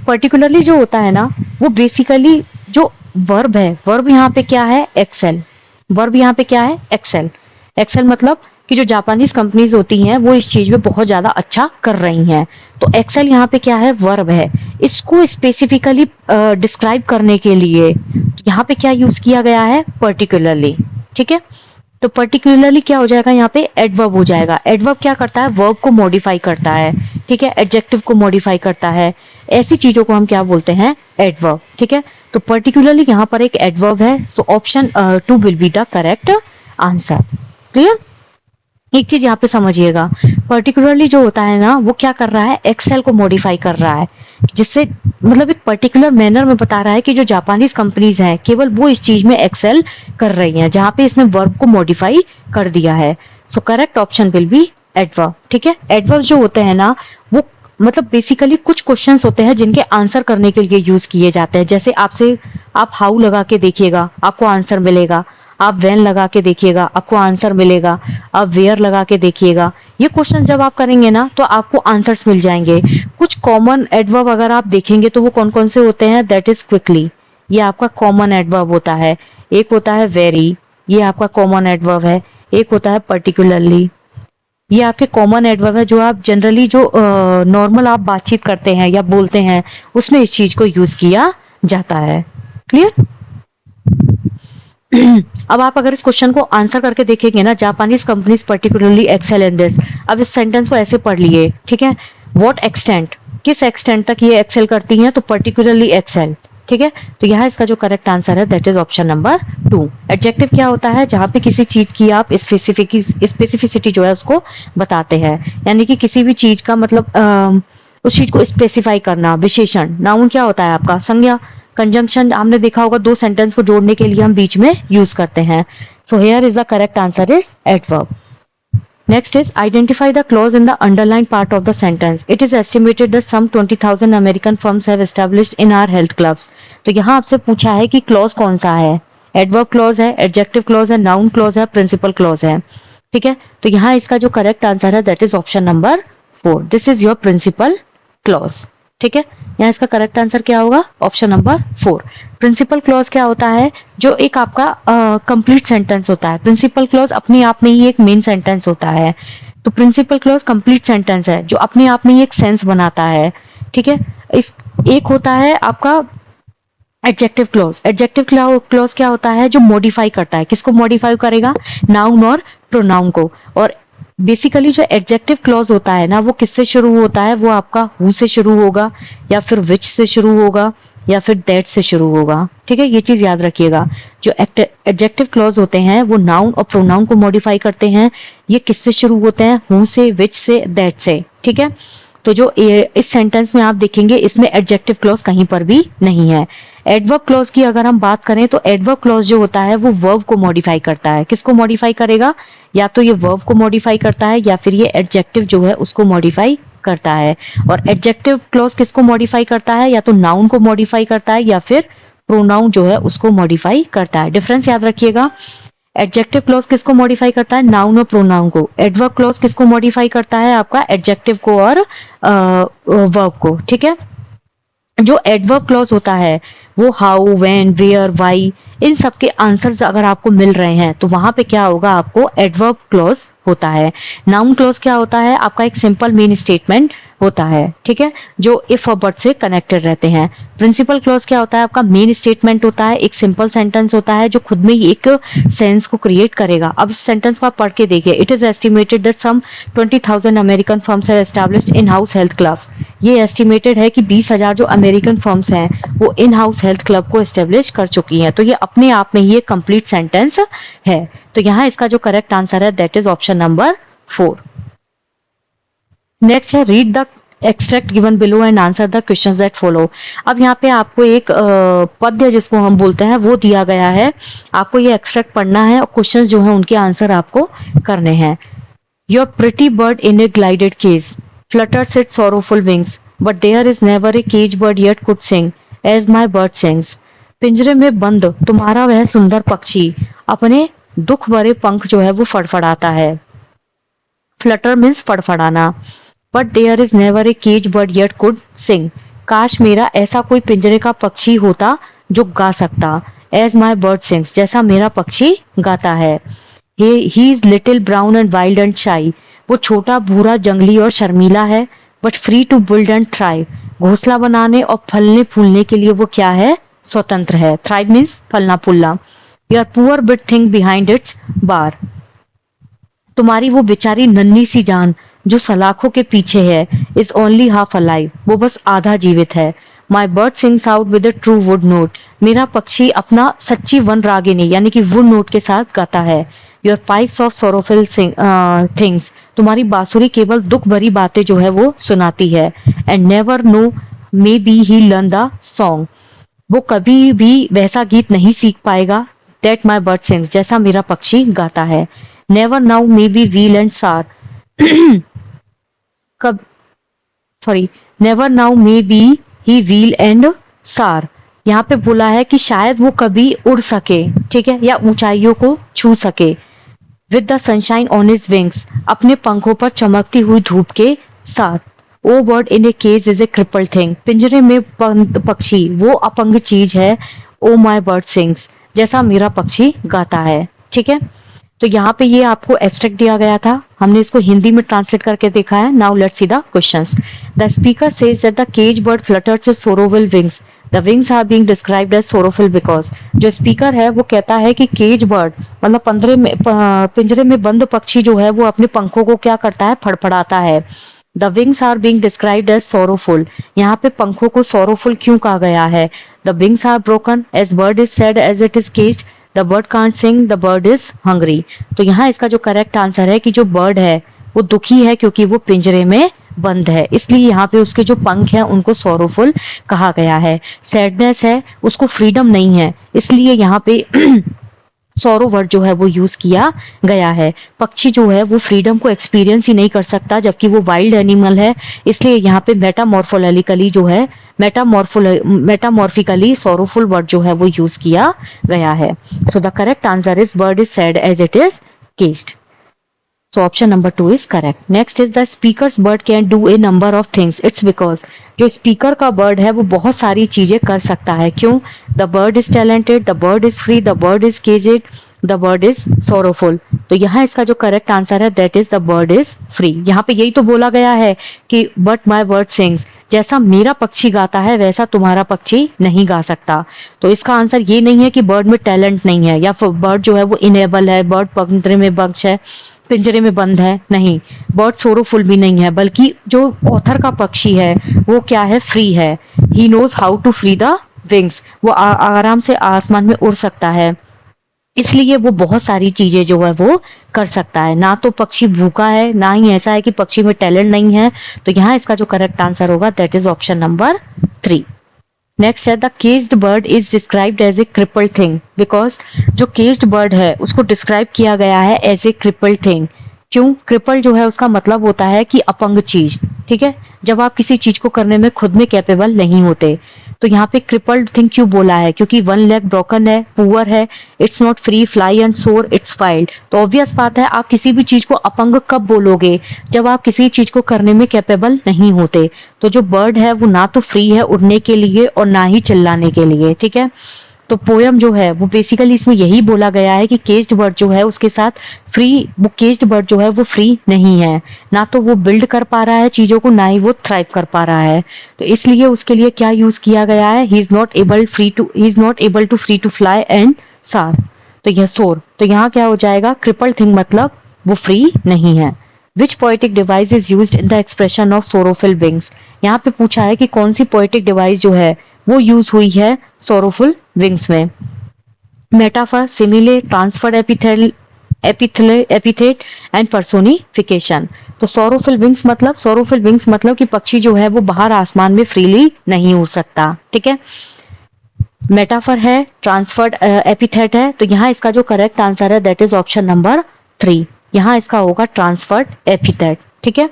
पर्टिकुलरली जो होता है ना वो बेसिकली जो वर्ब है, वर्ब यहाँ पे क्या है, एक्सेल। वर्ब यहाँ पे क्या है, एक्सेल। एक्सेल मतलब कि जो जापानीज कंपनीज होती हैं वो इस चीज में बहुत ज्यादा अच्छा कर रही हैं। तो एक्सेल यहाँ पे क्या है, वर्ब है। इसको स्पेसिफिकली डिस्क्राइब करने के लिए यहाँ पे क्या यूज किया गया है, पर्टिकुलरली। ठीक है, तो पर्टिकुलरली क्या हो जाएगा यहाँ पे, एडवर्ब हो जाएगा। एडवर्ब क्या करता है, वर्ब को मॉडिफाई करता है। ठीक है, एडजेक्टिव को मॉडिफाई करता है। ऐसी चीजों को हम क्या बोलते हैं, एडवर्ब। ठीक है, तो पर्टिकुलरली यहाँ पर एक एडवर्ब है। So option 2 will be the correct answer. Clear. एक चीज यहाँ पे समझिएगा, पर्टिकुलरली जो होता है ना वो क्या कर रहा है, एक्सेल को मॉडिफाई कर रहा है, जिससे मतलब एक पर्टिकुलर मैनर में बता रहा है कि जो जापानीज कंपनीज हैं केवल वो इस चीज में एक्सेल कर रही हैं, जहां पे इसने वर्ब को मॉडिफाई कर दिया है। So correct option will be adverb. ठीक है, एडवर्ब जो होते हैं ना वो मतलब बेसिकली कुछ क्वेश्चंस होते हैं जिनके आंसर करने के लिए यूज किए जाते हैं। जैसे आपसे आप हाउ लगा के देखिएगा आपको आंसर मिलेगा, आप व्हेन लगा के देखिएगा आपको आंसर मिलेगा, आप वेयर लगा के देखिएगा। ये क्वेश्चन जब आप करेंगे ना तो आपको आंसर्स मिल जाएंगे। कुछ कॉमन एडवर्ब अगर आप देखेंगे तो वो कौन कौन से होते हैं, दैट इज क्विकली, ये आपका कॉमन एडवर्ब होता है। एक होता है वेरी, ये आपका कॉमन एडवर्ब है। एक होता है पर्टिकुलरली, ये आपके कॉमन एडवर्ब है जो आप जनरली जो नॉर्मल आप बातचीत करते हैं या बोलते हैं उसमें इस चीज को यूज किया जाता है। क्लियर। अब आप अगर इस क्वेश्चन को आंसर करके देखेंगे ना, Japanese companies particularly excel in this. अब इस सेंटेंस को ऐसे पढ़ लिए, ठीक है, व्हाट एक्सटेंट, किस एक्सटेंट तक ये एक्सेल करती हैं, तो पर्टिकुलरली एक्सेल। ठीक है, तो यहाँ इसका जो करेक्ट आंसर है that is option number 2। Adjective क्या होता है, जहां पे किसी चीज की आप स्पेसिफिसिटी जो है उसको बताते हैं, यानी कि किसी भी चीज का मतलब उस चीज को स्पेसिफाई करना। विशेषण, नाउन क्या होता है आपका, संज्ञा। कंजंक्शन हमने देखा होगा, दो सेंटेंस को जोड़ने के लिए हम बीच में यूज करते हैं। So here is the correct answer is adverb. Next is identify the clause in the underlined part of the sentence. It is estimated that some 20,000 American firms have established in our health clubs. तो यहाँ आपसे पूछा है कि clause कौन सा है, adverb clause है, एडजेक्टिव क्लॉज है, नाउन क्लॉज है, प्रिंसिपल क्लॉज है। ठीक है, तो यहाँ इसका जो करेक्ट आंसर है that is option number 4। This is your principal clause. ठीक है, यहाँ इसका करेक्ट आंसर क्या होगा, ऑप्शन नंबर 4। प्रिंसिपल क्लॉज क्या होता है, जो एक आपका कंप्लीट सेंटेंस होता है। प्रिंसिपल क्लॉज अपने आप में ही एक मेन सेंटेंस होता है। तो प्रिंसिपल क्लॉज कंप्लीट सेंटेंस है जो अपने आप में ही एक सेंस बनाता है। ठीक है, इस एक होता है आपका एडजेक्टिव क्लॉज। एडजेक्टिव क्लॉज क्या होता है, जो मॉडिफाई करता है। किसको मॉडिफाई करेगा, नाउन और प्रोनाउन को। और बेसिकली जो एडजेक्टिव क्लॉज होता है ना वो किससे शुरू होता है, वो आपका हु से शुरू होगा, या फिर विच से शुरू होगा, या फिर दैट से शुरू होगा। ठीक है, ये चीज याद रखिएगा। जो एडजेक्टिव क्लॉज होते हैं वो नाउन और प्रोनाउन को मॉडिफाई करते हैं। ये किससे शुरू होते हैं, हु से, विच से, दैट से। ठीक है, तो जो इस सेंटेंस में आप देखेंगे इसमें एडजेक्टिव क्लॉज कहीं पर भी नहीं है। एडवर्ब क्लॉज की अगर हम बात करें तो एडवर्ब क्लॉज जो होता है वो वर्ब को मॉडिफाई करता है। किसको मॉडिफाई करेगा, या तो ये वर्ब को मॉडिफाई करता है या फिर ये एडजेक्टिव जो है उसको मॉडिफाई करता है। और एडजेक्टिव क्लॉज किसको मॉडिफाई करता है, या तो नाउन को मॉडिफाई करता है या फिर प्रोनाउन जो है उसको मॉडिफाई करता है। डिफरेंस याद रखिएगा, एडजेक्टिव क्लॉज किसको मॉडिफाई करता है, नाउन और प्रोनाउन को। एडवर्ब क्लॉज किसको मॉडिफाई करता है, आपका एडजेक्टिव को और वर्ब को। ठीक है, जो एडवर्ब क्लॉज होता है वो हाउ, व्हेन, वेयर, व्हाई, इन सब के आंसर्स अगर आपको मिल रहे हैं तो वहां पे क्या होगा, आपको एडवर्ब क्लॉज होता है। नाउन क्लॉज क्या होता है, आपका एक सिंपल मेन स्टेटमेंट होता है। ठीक है, जो इफ और बट से कनेक्टेड रहते हैं। प्रिंसिपल क्लॉज क्या होता है, आपका मेन स्टेटमेंट होता है, एक सिंपल सेंटेंस होता है जो खुद में ही एक सेंस को क्रिएट करेगा। अब इस सेंटेंस को आप पढ़ के देखिए, it is estimated that some 20,000 American firms have established in house health clubs. ये एस्टिमेटेड है कि 20,000 जो अमेरिकन फर्म्स हैं वो इन हाउस हेल्थ क्लब को एस्टेब्लिश कर चुकी हैं। तो ये अपने आप में ही एक कंप्लीट सेंटेंस है। तो यहाँ इसका जो करेक्ट आंसर है that is option number 4। Next है read the extract given below and answer the questions that follow. अब यहाँ पे आपको एक पद्य जिसको हम बोलते हैं वो दिया गया है, आपको ये एक्सट्रैक्ट पढ़ना है और क्वेश्चंस जो है उनके आंसर आपको करने हैं। Your pretty bird in a glided cage flutters its sorrowful wings, but there is never a cage bird yet could sing as my bird sings. पिंजरे में बंद तुम्हारा वह सुंदर पक्षी अपने दुख भरे पंख जो है वो फड़फड़ाता है। फ्लटर मीन्स फड़फड़ाना। But there is never a cage bird yet could sing, काश मेरा ऐसा कोई पिंजरे का पक्षी होता जो गा सकता। एज माई बर्ड सिंग्स, जैसा मेरा पक्षी गाता है। He is little brown and wild and shy, वो छोटा भूरा जंगली और शर्मीला है। But free to build and thrive, घोंसला बनाने और फलने फूलने के लिए वो क्या है, स्वतंत्र है। थ्राइव मीन्स फलना फूलना। Your poor bit thing behind its bars, तुम्हारी वो बेचारी नन्ही सी जान जो सलाखों के पीछे है। इज ओनली हाफ अलाइव, वो बस आधा जीवित है। My bird sings out with a true wood note, मेरा पक्षी अपना सच्ची वन रागिनी यानी कि वुड नोट के साथ गाता है। Your pipes of sorrowful things, तुम्हारी बांसुरी केवल दुख भरी बातें जो है वो सुनाती है। And never know may be he learn the song, वो कभी भी वैसा गीत नहीं सीख पाएगा। दैट माई बर्ड सिंग्स, जैसा मेरा पक्षी गाता है। Never now may be wheel and soar, कब sorry never now may be he wheel and soar, यहाँ पे बोला है कि शायद वो कभी उड़ सके, ठीक है, या ऊंचाइयों को छू सके। With the sunshine on his wings, अपने पंखों पर चमकती हुई धूप के साथ। Oh bird in a cage is a cripple thing, पिंजरे में बंद पक्षी वो अपंग चीज है। ओ माई बर्ड सिंग्स, जैसा मेरा पक्षी गाता है। ठीक है, तो यहाँ पे ये आपको एब्स्ट्रैक्ट दिया गया था, हमने इसको हिंदी में ट्रांसलेट करके देखा है। Now let's see the questions. The speaker says that the cage bird flutters its sorrowful wings, the wings are being described as sorrowful because, जो स्पीकर है वो कहता है कि केज बर्ड मतलब पिंजरे में बंद पक्षी जो है वो अपने पंखों को क्या करता है, फड़फड़ाता है। The wings are being described as sorrowful, यहाँ पे पंखों को सोरोफुल क्यों कहा गया है। The wings are broken as bird is sad as it is caged, the bird can't sing, the bird is hungry. तो यहाँ इसका जो करेक्ट आंसर है कि जो बर्ड है वो दुखी है क्योंकि वो पिंजरे में बंद है, इसलिए यहाँ पे उसके जो पंख हैं उनको सोरोफुल कहा गया है। सैडनेस है, उसको फ्रीडम नहीं है, इसलिए यहाँ पे सोरो वर्ड जो है वो यूज किया गया है। पक्षी जो है वो फ्रीडम को एक्सपीरियंस ही नहीं कर सकता जबकि वो वाइल्ड एनिमल है, इसलिए यहाँ पे मेटामॉर्फोलॉजिकली जो है मेटामॉर्फिकली सोरोफुल वर्ड जो है वो यूज किया गया है। So the correct answer is bird is sad as it is caged. So option number 2 is correct. Next is the speaker's bird can do a number of things. It's because जो speaker का bird है वो बहुत सारी चीजें कर सकता है। क्यों? The bird is talented, the bird is free, the bird is caged, the bird is sorrowful. तो यहाँ इसका जो correct answer है that is the bird is free. यहाँ पे यही तो बोला गया है कि but my bird sings. जैसा मेरा पक्षी गाता है वैसा तुम्हारा पक्षी नहीं गा सकता। तो इसका आंसर ये नहीं है कि बर्ड में टैलेंट नहीं है या फिर बर्ड जो है वो इनेबल है, बर्ड पिंजरे में बंद है, पिंजरे में बंद है, नहीं। बर्ड सोरोफुल भी नहीं है, बल्कि जो ऑथर का पक्षी है वो क्या है, फ्री है। He knows how to free the wings, वो आराम से आसमान में उड़ सकता है, इसलिए वो बहुत सारी चीजें जो है वो कर सकता है। ना तो पक्षी भूखा है, ना ही ऐसा है कि पक्षी में टैलेंट नहीं है। तो यहाँ इसका जो करेक्ट आंसर होगा that is option number 3। Next है the caged bird is described as a crippled thing because जो केज्ड बर्ड है उसको डिस्क्राइब किया गया है एज ए क्रिपल्ड थिंग। क्यों? क्रिपल जो है उसका मतलब होता है कि अपंग चीज, ठीक है, जब आप किसी चीज को करने में खुद में कैपेबल नहीं होते। तो यहाँ पे क्रिपल्ड थिंग क्यों बोला है? क्योंकि वन लेग ब्रोकन है, पुअर है, it's not free, fly and सोर, इट्स फाइल्ड। तो ऑब्वियस बात है, आप किसी भी चीज को अपंग कब बोलोगे? जब आप किसी चीज को करने में कैपेबल नहीं होते। तो जो बर्ड है वो ना तो फ्री है उड़ने के लिए और ना ही चिल्लाने के लिए, ठीक है। तो पोयम जो है वो बेसिकली इसमें यही बोला गया है कि केज्ड बर्ड जो है उसके साथ वो केज्ड बर्ड जो है वो फ्री नहीं है, ना तो वो बिल्ड कर पा रहा है चीजों को, ना ही वो थ्राइव कर पा रहा है। तो इसलिए उसके लिए क्या यूज किया गया है? He is not able to free to fly and soar. तो यह सोर, तो यहाँ क्या हो जाएगा? क्रिपल थिंग मतलब वो फ्री नहीं है। Which poetic device is used in the expression of sorrowful wings? यहाँ पे पूछा है कि कौन सी पोएटिक डिवाइस जो है वो यूज हुई है सोरोफुल विंग्स में। Metaphor, सिमिले, transferred epithet and personification. तो सोरोफिल विंग्स मतलब कि पक्षी जो है वो बाहर आसमान में फ्रीली नहीं उड़ सकता, ठीक है। मेटाफर है, ट्रांसफर्ड एपिथेट है, तो यहाँ इसका जो करेक्ट आंसर है दैट इज ऑप्शन नंबर 3। यहाँ इसका होगा ट्रांसफर्ड एपिथेट, ठीक है।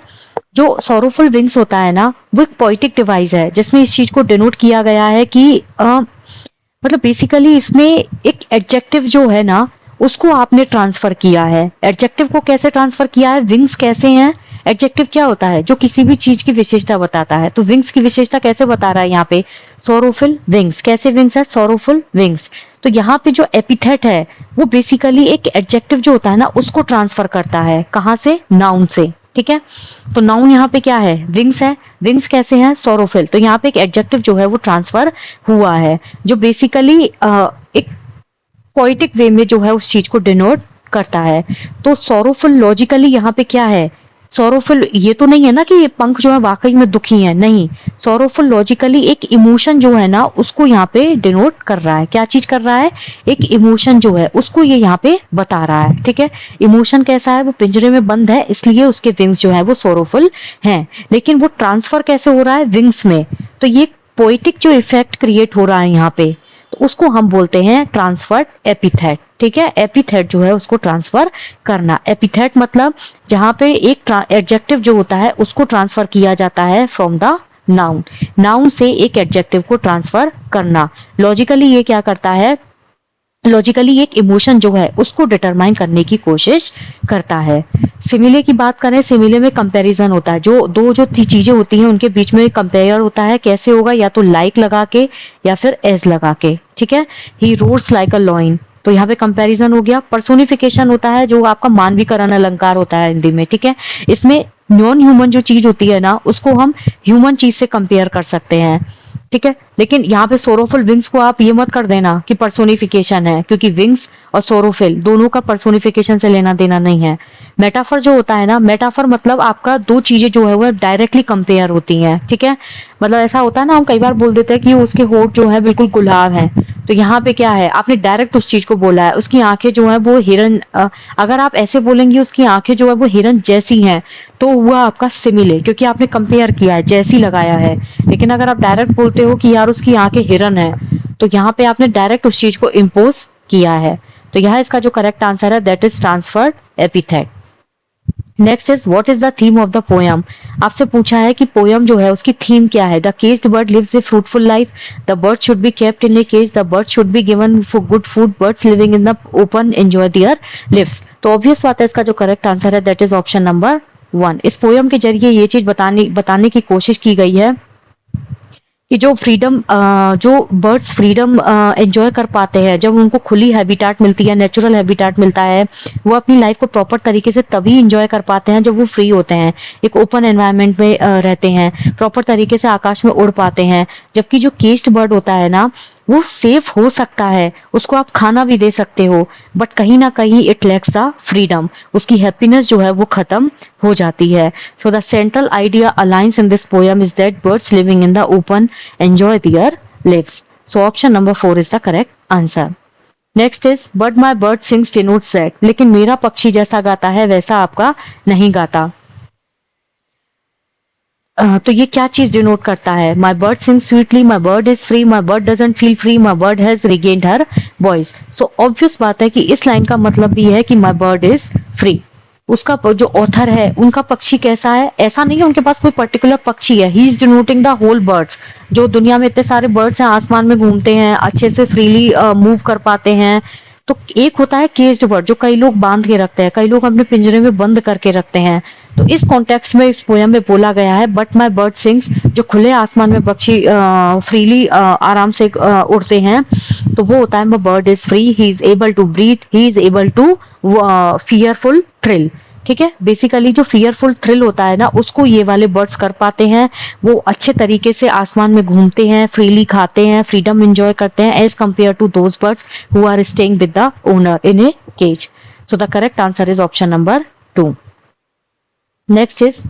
जो सोरोफुल विंग्स होता है ना वो एक पोएटिक डिवाइस है जिसमें इस चीज को डिनोट किया गया है कि मतलब बेसिकली इसमें एक एडजेक्टिव जो है ना उसको आपने ट्रांसफर किया है। एडजेक्टिव को कैसे ट्रांसफर किया है? विंग्स कैसे हैं? एडजेक्टिव क्या होता है? जो किसी भी चीज की विशेषता बताता है। तो विंग्स की विशेषता कैसे बता रहा है यहाँ पे? Sorrowful wings. कैसे विंग्स है? Sorrowful wings. तो यहाँ पे जो एपिथेट है वो बेसिकली एक एडजेक्टिव जो होता है ना उसको ट्रांसफर करता है। कहाँ से? नाउन से, ठीक है। तो नाउन यहाँ पे क्या है? विंग्स है। विंग्स कैसे हैं? सोरोफिल। तो यहाँ पे एक एडजेक्टिव जो है वो ट्रांसफर हुआ है जो बेसिकली एक पोएटिक वे में जो है उस चीज को डिनोट करता है। तो सोरोफुल लॉजिकली यहाँ पे क्या है? सोरोफुल ये तो नहीं है ना कि ये पंख जो है वाकई में दुखी है, नहीं। सोरोफुल लॉजिकली एक इमोशन जो है ना उसको यहाँ पे डिनोट कर रहा है। क्या चीज कर रहा है? एक इमोशन जो है उसको ये यहाँ पे बता रहा है, ठीक है। इमोशन कैसा है? वो पिंजरे में बंद है इसलिए उसके विंग्स जो है वो सोरोफुल हैं। लेकिन वो ट्रांसफर कैसे हो रहा है? विंग्स में। तो ये पोएटिक जो इफेक्ट क्रिएट हो रहा है यहाँ पे तो उसको हम बोलते हैं ट्रांसफर्ड एपिथेट, ठीक है। एपिथेट जो है उसको ट्रांसफर करना। एपिथेट मतलब जहां पे एक एडजेक्टिव जो होता है उसको ट्रांसफर किया जाता है फ्रॉम द नाउन। नाउन से एक एडजेक्टिव को ट्रांसफर करना। लॉजिकली ये क्या करता है? लॉजिकली एक इमोशन जो है उसको डिटरमाइन करने की कोशिश करता है। सिमिले की बात करें, सिमिले में कंपैरिजन होता है। जो चीजें होती हैं उनके बीच में कंपेयर होता है। कैसे होगा? या तो लाइक लगा के या फिर एज लगा के, ठीक है। ही रोर्स लाइक अ लॉइन, तो यहाँ पे कंपैरिजन हो गया। पर्सोनिफिकेशन होता है जो आपका मानवीकरण अलंकार होता है हिंदी में, ठीक है। इसमें नॉन ह्यूमन जो चीज होती है ना उसको हम ह्यूमन चीज से कंपेयर कर सकते हैं, ठीक है। लेकिन यहाँ पे सोरोफिल विंग्स को आप ये मत कर देना कि पर्सोनिफिकेशन है, क्योंकि विंग्स और सोरोफिल दोनों का पर्सोनिफिकेशन से लेना देना नहीं है। मेटाफर जो होता है ना, मेटाफर मतलब आपका दो चीजें जो है वो डायरेक्टली कंपेयर होती हैं, ठीक है। मतलब ऐसा होता है ना, हम कई बार बोल देते हैं कि उसके होठ जो है बिल्कुल गुलाब है। तो यहाँ पे क्या है? आपने डायरेक्ट उस चीज को बोला है। उसकी आंखें जो है वो हिरन, अगर आप ऐसे बोलेंगे उसकी आंखें जो है वो हिरन जैसी हैं तो हुआ आपका सिमिले, क्योंकि आपने कंपेयर किया है, जैसी लगाया है। लेकिन अगर आप डायरेक्ट बोलते हो कि यार उसकी आंखें हिरन है तो यहाँ पे आपने डायरेक्ट उस चीज को इम्पोज किया है। तो यह इसका जो करेक्ट आंसर है that is transferred epithet. Next is what is the theme of the poem? आपसे पूछा है कि पोयम जो है उसकी थीम क्या है। The caged bird lives a fruitful life, the bird should be kept in a cage, the bird should be given for good food, birds living in the open enjoy their lives. तो obvious बात है इसका जो correct answer है that is option number 1। इस poem के जरिए ये चीज बताने की कोशिश की गई है कि जो बर्ड्स फ्रीडम एंजॉय कर पाते हैं जब उनको खुली हैबिटाट मिलती है, नेचुरल हैबिटाट मिलता है, वो अपनी लाइफ को प्रॉपर तरीके से तभी एंजॉय कर पाते हैं जब वो फ्री होते हैं, एक ओपन एनवायरनमेंट में रहते हैं, प्रॉपर तरीके से आकाश में उड़ पाते हैं। जबकि जो केज्ड बर्ड होता है ना वो सेफ हो सकता है, उसको आप खाना भी दे सकते हो, बट कहीं ना कहीं इट लैक्स द फ्रीडम, उसकी हैप्पीनेस जो है वो खत्म हो जाती है। So the central idea aligns in this poem is that birds living in the open enjoy their lives. So option number 4 is the correct answer. Next is but my bird sings denotes that, लेकिन मेरा पक्षी जैसा गाता है वैसा आपका नहीं गाता। तो ये क्या चीज डिनोट करता है? My bird sing sweetly, my bird is free, my bird doesn't feel free, my bird has regained her voice. So obvious बात है कि इस लाइन का मतलब भी है कि माई बर्ड इज फ्री। उसका जो ऑथर है उनका पक्षी कैसा है, ऐसा नहीं है उनके पास कोई पर्टिकुलर पक्षी है, he is denoting the whole birds. जो दुनिया में इतने सारे बर्ड्स हैं, आसमान में घूमते हैं, अच्छे से फ्रीली मूव कर पाते हैं। तो एक होता है केज्ड बर्ड, जो कई लोग बांध के रखते हैं, कई लोग अपने पिंजरे में बंद करके रखते हैं। तो इस कॉन्टेक्स्ट में इस पोयम में बोला गया है, बट माई बर्ड सिंग्स, जो खुले आसमान में पक्षी फ्रीली आराम से उड़ते हैं, तो वो होता है my bird is free, he is able to breathe, he is able to fearful thrill. ठीक है, बेसिकली जो फियरफुल थ्रिल होता है ना, उसको ये वाले बर्ड्स कर पाते हैं। वो अच्छे तरीके से आसमान में घूमते हैं, फ्रीली खाते हैं, फ्रीडम एंजॉय करते हैं, as compare to those birds who are staying with the owner in a cage. So the correct answer is option number 2. Next is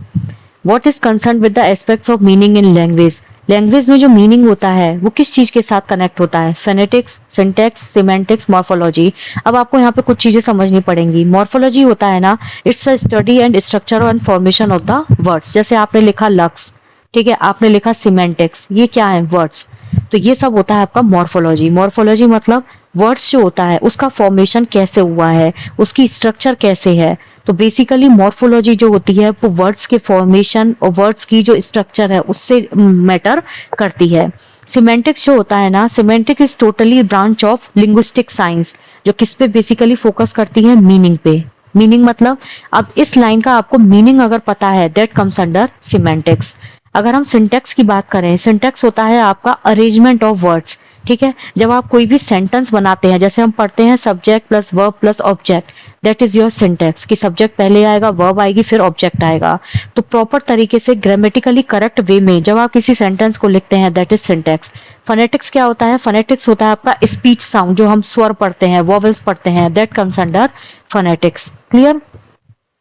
what is concern with the aspects of meaning in language. Language में जो meaning होता है वो किस चीज के साथ connect होता है, फेनेटिक्स, सिंटैक्स, सिमेंटिक्स, मॉर्फोलॉजी। अब आपको यहाँ पे कुछ चीजें समझनी पड़ेंगी। मॉर्फोलॉजी होता है ना, it's a study and structure and formation of the words. जैसे आपने लिखा लक्स, ठीक है, आपने लिखा सिमेंटिक्स, ये क्या है, वर्ड्स। तो ये सब होता है आपका मॉर्फोलॉजी। मॉर्फोलॉजी मतलब वर्ड्स जो होता है उसका फॉर्मेशन कैसे हुआ है, उसकी स्ट्रक्चर कैसे है। तो बेसिकली मॉर्फोलॉजी जो होती है वो वर्ड्स के फॉर्मेशन और वर्ड्स की जो स्ट्रक्चर है उससे मैटर करती है। सिमेंटिक्स जो होता है ना, semantics is totally branch of linguistic science, जो किस पे बेसिकली फोकस करती है, मीनिंग पे। मीनिंग मतलब अब इस लाइन का आपको मीनिंग अगर पता है, दैट कम्स अंडर सिमेंटिक्स। अगर हम सिंटैक्स की बात करें, सिंटैक्स होता है आपका अरेंजमेंट ऑफ वर्ड्स। ठीक है, जब आप कोई भी सेंटेंस बनाते हैं, जैसे हम पढ़ते हैं subject plus verb plus object, that is your syntax, कि सब्जेक्ट पहले आएगा, वर्ब आएगी, फिर ऑब्जेक्ट आएगा। तो प्रॉपर तरीके से ग्रामेटिकली करेक्ट वे में जब आप किसी सेंटेंस को लिखते हैं, दैट इज सिंटैक्स। फोनेटिक्स क्या होता है, फोनेटिक्स होता है आपका स्पीच साउंड, जो हम स्वर पढ़ते हैं, वॉवेल्स पढ़ते हैं, that comes under phonetics. Clear.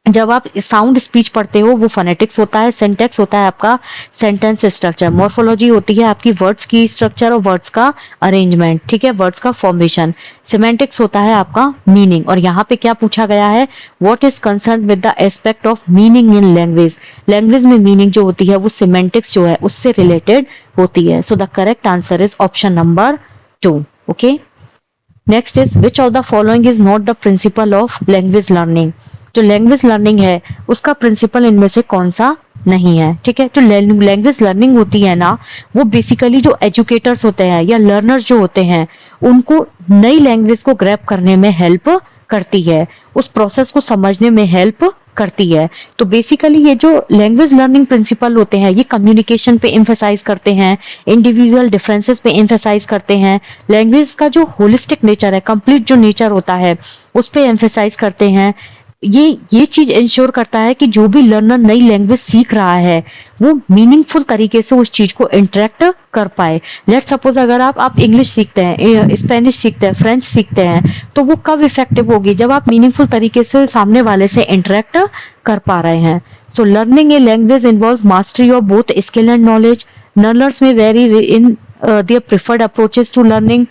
जब आप साउंड स्पीच पढ़ते हो वो फोनेटिक्स होता है। सिंटैक्स होता है आपका सेंटेंस स्ट्रक्चर। मॉर्फोलॉजी होती है आपकी वर्ड्स की स्ट्रक्चर और वर्ड्स का अरेंजमेंट, ठीक है, वर्ड्स का फॉर्मेशन। सिमेंटिक्स होता है आपका मीनिंग। और यहाँ पे क्या पूछा गया है, what is concern with the aspect of meaning in language. Language में मीनिंग जो होती है वो सिमेंटिक्स जो है उससे रिलेटेड होती है। So the correct answer is option number 2. Okay, next is which of the following is not the principle of language learning. जो लैंग्वेज लर्निंग है उसका प्रिंसिपल इनमें से कौन सा नहीं है। ठीक है, जो लैंग्वेज लर्निंग होती है ना, वो बेसिकली जो एजुकेटर्स होते हैं या लर्नर्स जो होते हैं उनको नई लैंग्वेज को ग्रैब करने में हेल्प करती है, उस प्रोसेस को समझने में हेल्प करती है। तो बेसिकली ये जो लैंग्वेज लर्निंग प्रिंसिपल होते हैं ये कम्युनिकेशन पे एम्फेसाइज करते हैं, इंडिविजुअल डिफरेंसेस पे एम्फेसाइज करते हैं, लैंग्वेज का जो होलिस्टिक नेचर है, कंप्लीट जो नेचर होता है उस पे एम्फेसाइज करते हैं। ये चीज इंश्योर करता है कि जो भी लर्नर नई लैंग्वेज सीख रहा है वो मीनिंगफुल तरीके से उस चीज को इंटरेक्ट कर पाए। लेट सपोज अगर आप इंग्लिश सीखते हैं, स्पेनिश सीखते हैं, फ्रेंच सीखते हैं, तो वो कब इफेक्टिव होगी, जब आप मीनिंगफुल तरीके से सामने वाले से इंटरेक्ट कर पा रहे हैं। So learning a language involves mastery of both skill and knowledge. Learners में very in their preferred approaches to learning.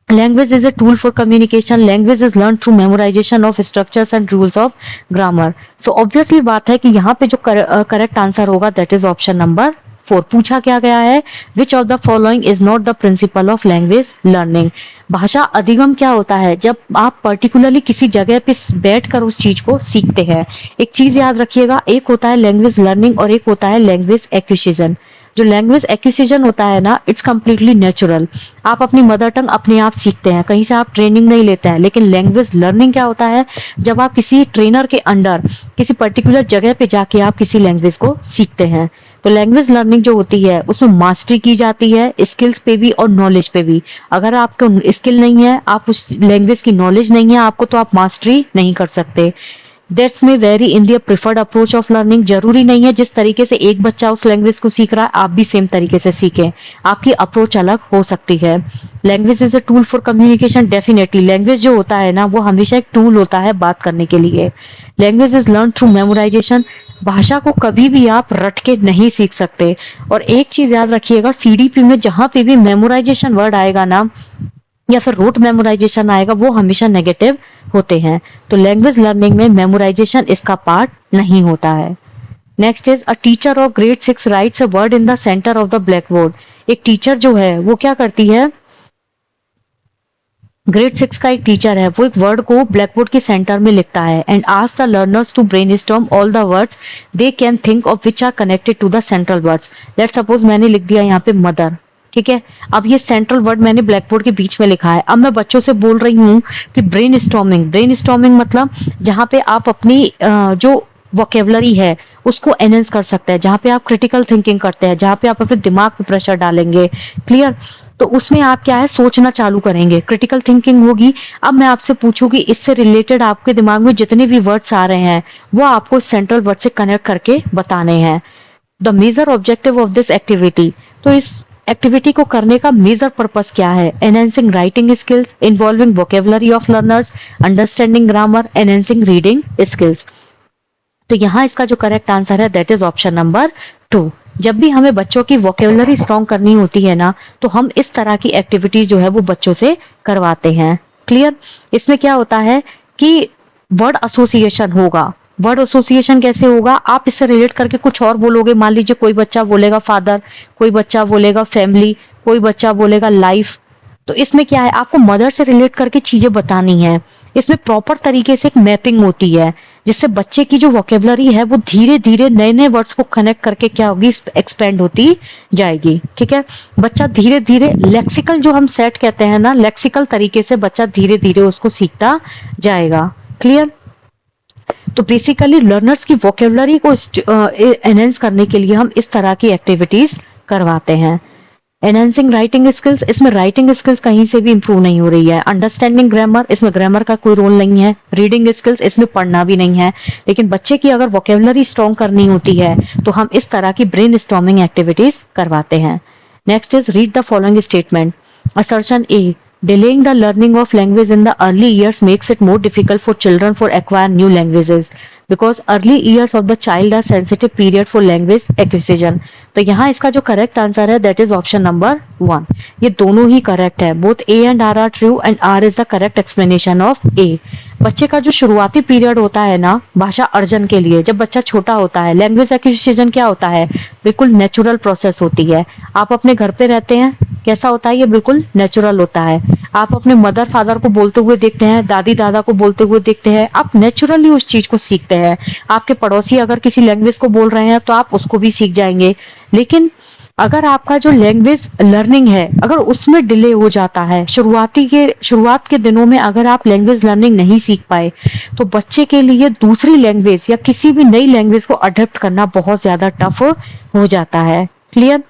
Language is a tool for communication. Language is learned through memorization of structures and rules of grammar. So obviously बात है कि यहाँ पे जो correct answer होगा that is option number 4. पूछा क्या गया है, which of the following is not the principle of language learning. भाषा अधिगम क्या होता है, जब आप पर्टिकुलरली किसी जगह पे बैठकर उस चीज को सीखते हैं। एक चीज याद रखिएगा, एक होता है लैंग्वेज लर्निंग और एक होता है लैंग्वेज एक्विजिशन। जो लैंग्वेज एक्विजिशन होता है ना, इट्स कम्प्लीटली नेचुरल। आप अपनी मदर टंग अपने आप सीखते हैं, कहीं से आप ट्रेनिंग नहीं लेते हैं। लेकिन लैंग्वेज लर्निंग क्या होता है, जब आप किसी ट्रेनर के अंडर किसी पर्टिकुलर जगह पे जाके आप किसी लैंग्वेज को सीखते हैं। तो लैंग्वेज लर्निंग जो होती है उसमें मास्टरी की जाती है, स्किल्स पे भी और नॉलेज पे भी। अगर आपको स्किल नहीं है, आप उस लैंग्वेज की नॉलेज नहीं है आपको, तो आप मास्टरी नहीं कर सकते। दैट्स में very in their preferred approach of learning. जरूरी नहीं है जिस तरीके से एक बच्चा उस लैंग्वेज को सीख रहा है आप भी सेम तरीके से सीखें, आपकी अप्रोच अलग हो सकती है। Language is a tool for communication. Definitely language जो होता है ना वो हमेशा एक टूल होता है बात करने के लिए। Language is learn through memorisation. भाषा को कभी भी आप रट के नहीं सीख सकते। और एक चीज याद रखिएगा, सीडीपी में जहां पे भी मेमोराइजेशन वर्ड आएगा ना या फिर रूट मेमोराइजेशन आएगा वो हमेशा नेगेटिव होते हैं। तो लैंग्वेज लर्निंग में मेमोराइजेशन इसका पार्ट नहीं होता है। Next is a teacher of grade 6 rights a word in the centre of the black board. एक टीचर जो है वो क्या करती है, ग्रेड 6 का एक टीचर है, वो एक वर्ड को ब्लैक बोर्ड के सेंटर में लिखता है and ask the learners to brainstorm all the words they can think of which are connected to the central words. Let's suppose मैंने लिख दिया यहाँ पे मदर, ठीक है। अब ये सेंट्रल वर्ड मैंने ब्लैक बोर्ड के बीच में लिखा है। अब मैं बच्चों से बोल रही हूँ कि ब्रेन स्टॉर्मिंग मतलब जहाँ पे आप अपनी जो वोकेबलरी है उसको एनहेंस कर सकते हैं, जहाँ पे आप क्रिटिकल थिंकिंग करते हैं, जहाँ पे आप अपने दिमाग पे प्रेशर डालेंगे, क्लियर। तो उसमें आप क्या है, सोचना चालू करेंगे, क्रिटिकल थिंकिंग होगी। अब मैं आपसे पूछूं कि इससे रिलेटेड आपके दिमाग में जितने भी वर्ड्स आ रहे हैं वो आपको सेंट्रल वर्ड से कनेक्ट करके बताने हैं। The major objective of this activity, तो इस एक्टिविटी को करने का मेजर पर्पस क्या है? Enhancing writing skills, involving vocabulary of learners, understanding grammar, enhancing reading skills. तो यहाँ इसका जो करेक्ट आंसर है दैट इज ऑप्शन नंबर 2। जब भी हमें बच्चों की वोकेबलरी स्ट्रॉन्ग करनी होती है ना, तो हम इस तरह की एक्टिविटीज जो है वो बच्चों से करवाते हैं, क्लियर। इसमें क्या होता है कि वर्ड एसोसिएशन होगा। वर्ड एसोसिएशन कैसे होगा? आप इससे रिलेट करके कुछ और बोलोगे। मान लीजिए कोई बच्चा बोलेगा फादर, कोई बच्चा बोलेगा फैमिली, कोई बच्चा बोलेगा लाइफ। तो इसमें क्या है, आपको मदर से रिलेट करके चीजें बतानी है। इसमें प्रॉपर तरीके से एक मैपिंग होती है जिससे बच्चे की जो वोकेबलरी है वो धीरे धीरे नए नए वर्ड्स को कनेक्ट करके क्या होगी, एक्सपेंड होती जाएगी, ठीक है। बच्चा धीरे धीरे लेक्सिकल, जो हम सेट कहते हैं ना, लेक्सिकल तरीके से बच्चा धीरे धीरे उसको सीखता जाएगा, क्लियर। तो बेसिकली लर्नर्स की वोकेबलरी को एनहेंस करने के लिए हम इस तरह की एक्टिविटीज करवाते हैं। एनहेंसिंग राइटिंग स्किल्स, इसमें राइटिंग स्किल्स कहीं से भी इंप्रूव नहीं हो रही है। अंडरस्टैंडिंग ग्रामर, इसमें ग्रामर का कोई रोल नहीं है। रीडिंग स्किल्स, इसमें पढ़ना भी नहीं है। लेकिन बच्चे की अगर वोकेबलरी स्ट्रॉन्ग करनी होती है तो हम इस तरह की ब्रेन स्टॉर्मिंग एक्टिविटीज करवाते हैं। Next is read the following statement. Assertion A, delaying the learning of language in the early years makes it more difficult for children for acquire new languages because early years of the child are sensitive period for language acquisition। तो यहाँ इसका जो correct answer है that is option number 1। ये दोनों ही correct है, both A and R true and R is the correct explanation of A. बच्चे का जो शुरुआती पीरियड होता है ना भाषा अर्जन के लिए, जब बच्चा छोटा होता है, लैंग्वेज एक्विजिशन क्या होता है, बिल्कुल नेचुरल प्रोसेस होती है। आप अपने घर पे रहते हैं, कैसा होता है, ये बिल्कुल नेचुरल होता है। आप अपने मदर फादर को बोलते हुए देखते हैं, दादी दादा को बोलते हुए देखते हैं, आप नेचुरली उस चीज को सीखते हैं। आपके पड़ोसी अगर किसी लैंग्वेज को बोल रहे हैं तो आप उसको भी सीख जाएंगे। लेकिन अगर आपका जो लैंग्वेज लर्निंग है अगर उसमें डिले हो जाता है, शुरुआत के दिनों में अगर आप लैंग्वेज लर्निंग नहीं सीख पाए, तो बच्चे के लिए दूसरी लैंग्वेज या किसी भी नई लैंग्वेज को अडॉप्ट करना बहुत ज्यादा टफ हो जाता है, क्लियर।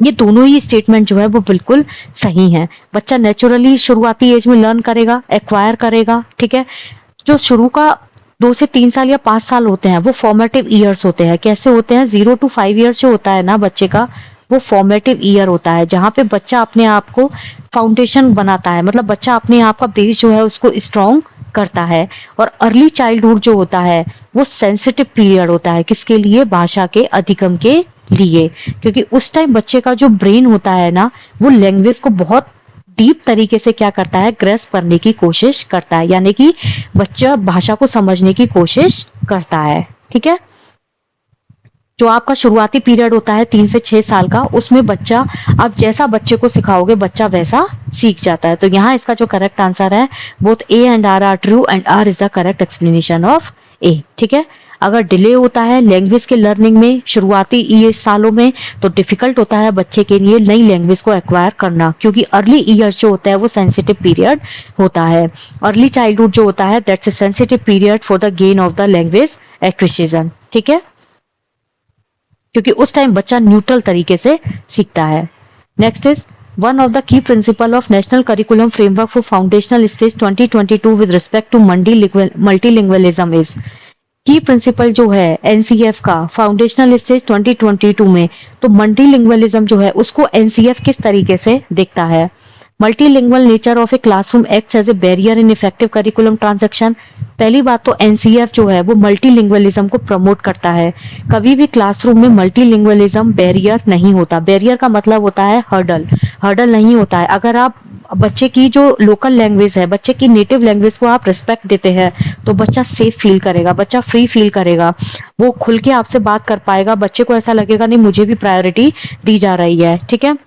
ये दोनों ही स्टेटमेंट जो है वो बिल्कुल सही हैं। बच्चा नेचुरली शुरुआती एज में लर्न करेगा, एक्वायर करेगा, ठीक है। जो शुरू का 2 से 3 साल या 5 साल होते हैं वो फॉर्मेटिव ईयर्स होते हैं। कैसे होते हैं? 0 to 5 ईयर्स जो होता है ना बच्चे का, वो फॉर्मेटिव ईयर होता है जहाँ पे बच्चा अपने आप को फाउंडेशन बनाता है, मतलब बच्चा अपने आप का बेस जो है उसको स्ट्रॉन्ग करता है। और अर्ली चाइल्डहुड जो होता है वो सेंसिटिव पीरियड होता है, किसके लिए? भाषा के अधिगम के लिए, क्योंकि उस टाइम बच्चे का जो ब्रेन होता है ना वो लैंग्वेज को बहुत डीप तरीके से क्या करता है, ग्रेस्प करने की कोशिश करता है, यानी कि बच्चा भाषा को समझने की कोशिश करता है, ठीक है। जो आपका शुरुआती पीरियड होता है 3 से 6 साल का, उसमें बच्चा, आप जैसा बच्चे को सिखाओगे बच्चा वैसा सीख जाता है। तो यहाँ इसका जो करेक्ट आंसर है both A and R true and R is the correct explanation of A, ठीक है। अगर डिले होता है लैंग्वेज के लर्निंग में शुरुआती ये सालों में, तो डिफिकल्ट होता है बच्चे के लिए नई लैंग्वेज को एक्वायर करना, क्योंकि अर्ली ईयर्स जो होता है वो सेंसिटिव पीरियड होता है। अर्ली चाइल्डहुड जो होता है that's a sensitive period for the gain of the language acquisition, ठीक है, क्योंकि उस टाइम बच्चा न्यूट्रल तरीके से सीखता है। Next is one of the key principle of national curriculum framework for foundational stage 2022 with respect to multilingualism is, की प्रिंसिपल जो है एनसीएफ का फाउंडेशनल स्टेज 2022 में, तो मल्टीलिंगुअलिज्म जो है उसको एनसीएफ किस तरीके से देखता है? Multilingual nature of a classroom acts as a barrier in effective curriculum transaction. पहली बात तो एनसीएफ जो है वो मल्टीलिंगुअलिज्म को प्रमोट करता है। कभी भी क्लासरूम में मल्टीलिंगुअलिज्म बैरियर नहीं होता। बैरियर का मतलब होता है हर्डल नहीं होता है। अगर आप बच्चे की जो लोकल लैंग्वेज है, बच्चे की नेटिव लैंग्वेज को आप रिस्पेक्ट देते हैं तो बच्चा सेफ फील करेगा, बच्चा फ्री फील करेगा, वो खुल के आपसे बात कर पाएगा, बच्चे को ऐसा लगेगा नहीं मुझे भी प्रायोरिटी दी जा रही है, ठीक है।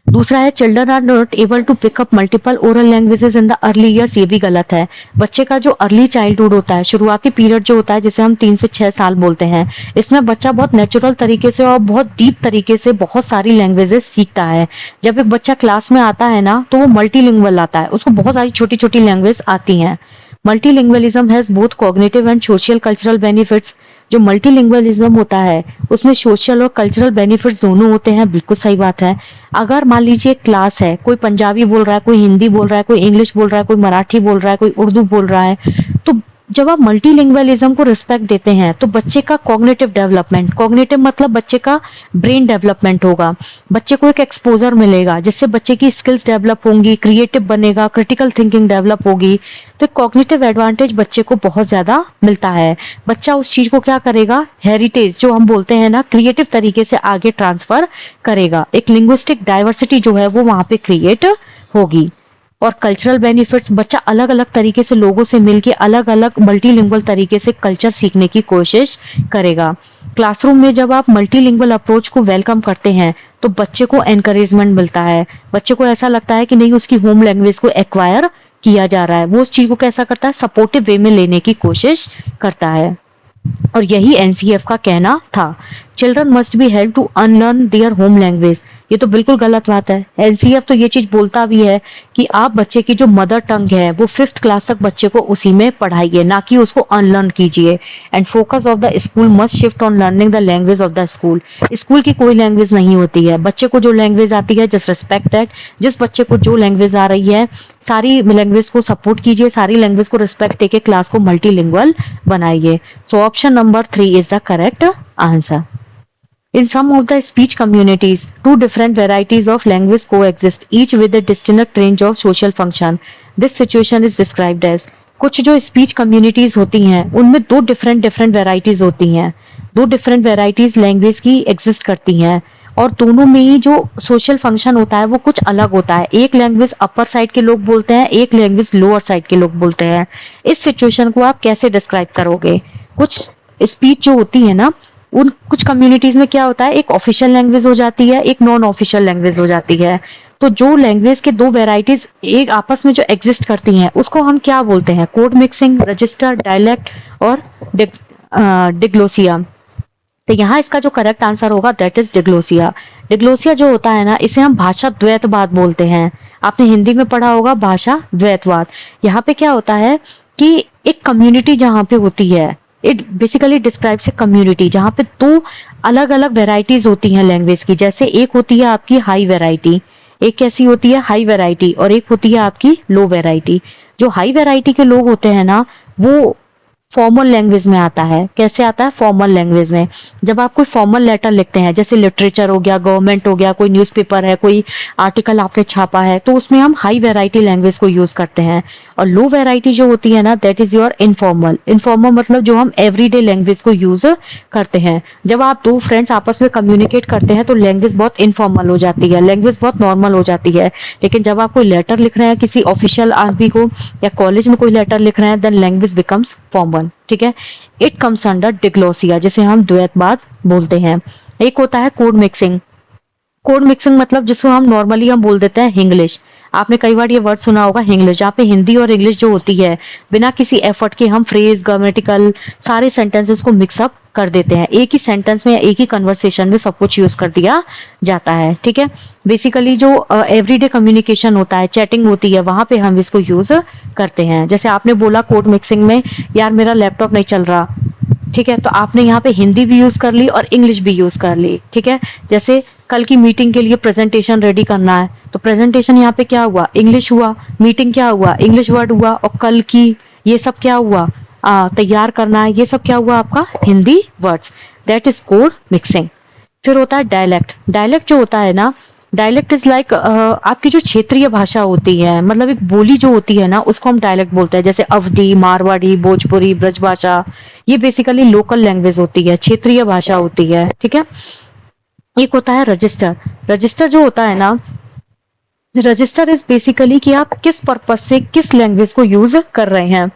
दूसरा है children are not able to pick up multiple oral languages in the early years, ये भी गलत है। बच्चे का जो अर्ली चाइल्डहुड होता है, शुरुआती पीरियड जो होता है जिसे हम 3 से 6 साल बोलते हैं, इसमें बच्चा बहुत नेचुरल तरीके से और बहुत डीप तरीके से बहुत सारी लैंग्वेजेस सीखता है। जब एक बच्चा क्लास में आता है ना तो वो मल्टीलिंगुअल आता है, उसको बहुत सारी छोटी छोटी लैंग्वेज आती हैं। Multilingualism has both cognitive and social cultural benefits. जो मल्टीलिंगुअलिज्म होता है उसमें सोशल और कल्चरल बेनिफिट्स दोनों होते हैं, बिल्कुल सही बात है। अगर मान लीजिए क्लास है, कोई पंजाबी बोल रहा है, कोई हिंदी बोल रहा है, कोई इंग्लिश बोल रहा है, कोई मराठी बोल रहा है, कोई उर्दू बोल रहा है, तो जब आप मल्टीलिंगुअलिज्म को रिस्पेक्ट देते हैं तो बच्चे का कॉग्निटिव डेवलपमेंट, कॉग्निटिव मतलब बच्चे का ब्रेन डेवलपमेंट होगा, बच्चे को एक एक्सपोजर मिलेगा जिससे बच्चे की स्किल्स डेवलप होंगी, क्रिएटिव बनेगा, क्रिटिकल थिंकिंग डेवलप होगी, तो कॉग्निटिव एडवांटेज बच्चे को बहुत ज्यादा मिलता है। बच्चा उस चीज को क्या करेगा, हेरिटेज जो हम बोलते हैं ना, क्रिएटिव तरीके से आगे ट्रांसफर करेगा। एक लिंग्विस्टिक डाइवर्सिटी जो है वो वहां पे क्रिएट होगी। और कल्चरल बेनिफिट्स, बच्चा अलग अलग तरीके से लोगों से मिलके अलग अलग मल्टीलिंगुअल तरीके से कल्चर सीखने की कोशिश करेगा। क्लासरूम में जब आप मल्टीलिंगुअल अप्रोच को वेलकम करते हैं तो बच्चे को एनकरेजमेंट मिलता है, बच्चे को ऐसा लगता है कि नहीं, उसकी होम लैंग्वेज को एक्वायर किया जा रहा है, वो उस चीज को कैसा करता है, सपोर्टिव वे में लेने की कोशिश करता है। और यही एनसीएफ का कहना था, children must be help to unlearn their home language. ये तो बिल्कुल गलत बात है। एनसीएफ तो ये चीज बोलता भी है कि आप बच्चे की जो मदर टंग है वो 5th क्लास तक बच्चे को उसी में पढ़ाइए, ना कि उसको अनलर्न कीजिए। And focus of the school must shift on learning the language of the school. School की कोई लैंग्वेज नहीं होती है, बच्चे को जो लैंग्वेज आती है जस्ट रिस्पेक्ट दैट। जिस बच्चे को जो लैंग्वेज आ रही है सारी लैंग्वेज को सपोर्ट कीजिए, सारी लैंग्वेज को रिस्पेक्ट देके क्लास को मल्टीलिंगुअल बनाइए। सो option number 3 is the correct answer. In some of the speech communities, two different varieties of language coexist, each with a distinct range of social function. This situation is described as, कुछ जो speech communities होती हैं उनमें दो different varieties होती हैं, दो different varieties language की एग्जिस्ट करती हैं और दोनों में ही जो सोशल फंक्शन होता है वो कुछ अलग होता है। एक लैंग्वेज अपर साइड के लोग बोलते हैं, एक लैंग्वेज लोअर साइड के लोग बोलते हैं। इस सिचुएशन को आप कैसे डिस्क्राइब करोगे? कुछ स्पीच जो होती है ना, उन कुछ कम्युनिटीज में क्या होता है, एक ऑफिशियल लैंग्वेज हो जाती है, एक नॉन ऑफिशियल लैंग्वेज हो जाती है। तो जो लैंग्वेज के दो वेराइटीज एक आपस में जो एग्जिस्ट करती हैं उसको हम क्या बोलते हैं? कोड मिक्सिंग, रजिस्टर, डायलेक्ट और डिग्लोसिया। तो यहाँ इसका जो करेक्ट आंसर होगा दैट इज डिग्लोसिया। डिग्लोसिया जो होता है ना, इसे हम भाषा द्वैतवाद बोलते हैं। आपने हिंदी में पढ़ा होगा भाषा द्वैतवाद। यहाँ पे क्या होता है कि एक कम्युनिटी जहाँ पे होती है, it basically describes a community जहाँ पे दो अलग अलग वेराइटीज होती हैं लैंग्वेज की। जैसे एक होती है आपकी हाई वेराइटी, एक कैसी होती है हाई वेराइटी, और एक होती है आपकी लो वेराइटी। जो हाई वेराइटी के लोग होते हैं ना वो फॉर्मल लैंग्वेज में आता है। कैसे आता है? फॉर्मल लैंग्वेज में। जब आप कोई फॉर्मल लेटर लिखते हैं, जैसे लिटरेचर हो गया, गवर्नमेंट हो गया, कोई न्यूज़पेपर है, कोई आर्टिकल आपने छापा है, तो उसमें हम हाई वेराइटी लैंग्वेज को यूज करते हैं। और लो वेराइटी जो होती है ना, that is your informal. Informal मतलब जो हम एवरीडे लैंग्वेज को यूज करते हैं। जब आप दो फ्रेंड्स आपस में कम्युनिकेट करते हैं तो लैंग्वेज बहुत इनफॉर्मल हो जाती है, लैंग्वेज बहुत नॉर्मल हो जाती है। लेकिन जब आप कोई लेटर लिख रहे हैं किसी ऑफिशियल आदमी को या कॉलेज में कोई लेटर लिख रहे हैं, देन लैंग्वेज बिकम्स फॉर्मल। ठीक है, इट कम्स अंडर डिग्लोसिया, जिसे हम द्वैतवाद बोलते हैं। एक होता है कोड मिक्सिंग। कोड मिक्सिंग मतलब जिसको हम नॉर्मली हम बोल देते हैं इंग्लिश। आपने कई बार ये वर्ड सुना होगा इंग्लिश, जहाँ पे हिंदी और इंग्लिश जो होती है बिना किसी एफर्ट के हम फ्रेज, ग्रामेटिकल सारे सेंटेंसेस को मिक्सअप कर देते हैं। एक ही सेंटेंस में या एक ही कन्वर्सेशन में सब कुछ यूज कर दिया जाता है। ठीक है, बेसिकली जो एवरीडे कम्युनिकेशन होता है, चैटिंग होती है, वहां पे हम इसको यूज करते हैं। जैसे आपने बोला कोड मिक्सिंग में, यार मेरा लैपटॉप नहीं चल रहा, ठीक है, तो आपने यहाँ पे हिंदी भी यूज कर ली और इंग्लिश भी यूज कर ली। ठीक है, जैसे कल की मीटिंग के लिए प्रेजेंटेशन रेडी करना है, तो प्रेजेंटेशन यहाँ पे क्या हुआ? इंग्लिश हुआ। मीटिंग क्या हुआ? इंग्लिश वर्ड हुआ। और कल की ये सब क्या हुआ? तैयार करना है, ये सब क्या हुआ? आपका Hindi words. That is code mixing. फिर होता है डायलेक्ट। डायलेक्ट जो होता है ना, डायलेक्ट इज लाइक आपकी जो क्षेत्रीय भाषा होती है, मतलब एक बोली जो होती है ना, उसको हम डायलेक्ट बोलते हैं। जैसे अवधी, मारवाड़ी, भोजपुरी, ब्रजभाषा, ये बेसिकली लोकल लैंग्वेज होती है, क्षेत्रीय भाषा होती है। ठीक है, एक होता है रजिस्टर। रजिस्टर जो होता है ना, रजिस्टर इज बेसिकली कि आप किस पर्पस से किस लैंग्वेज को यूज कर रहे हैं।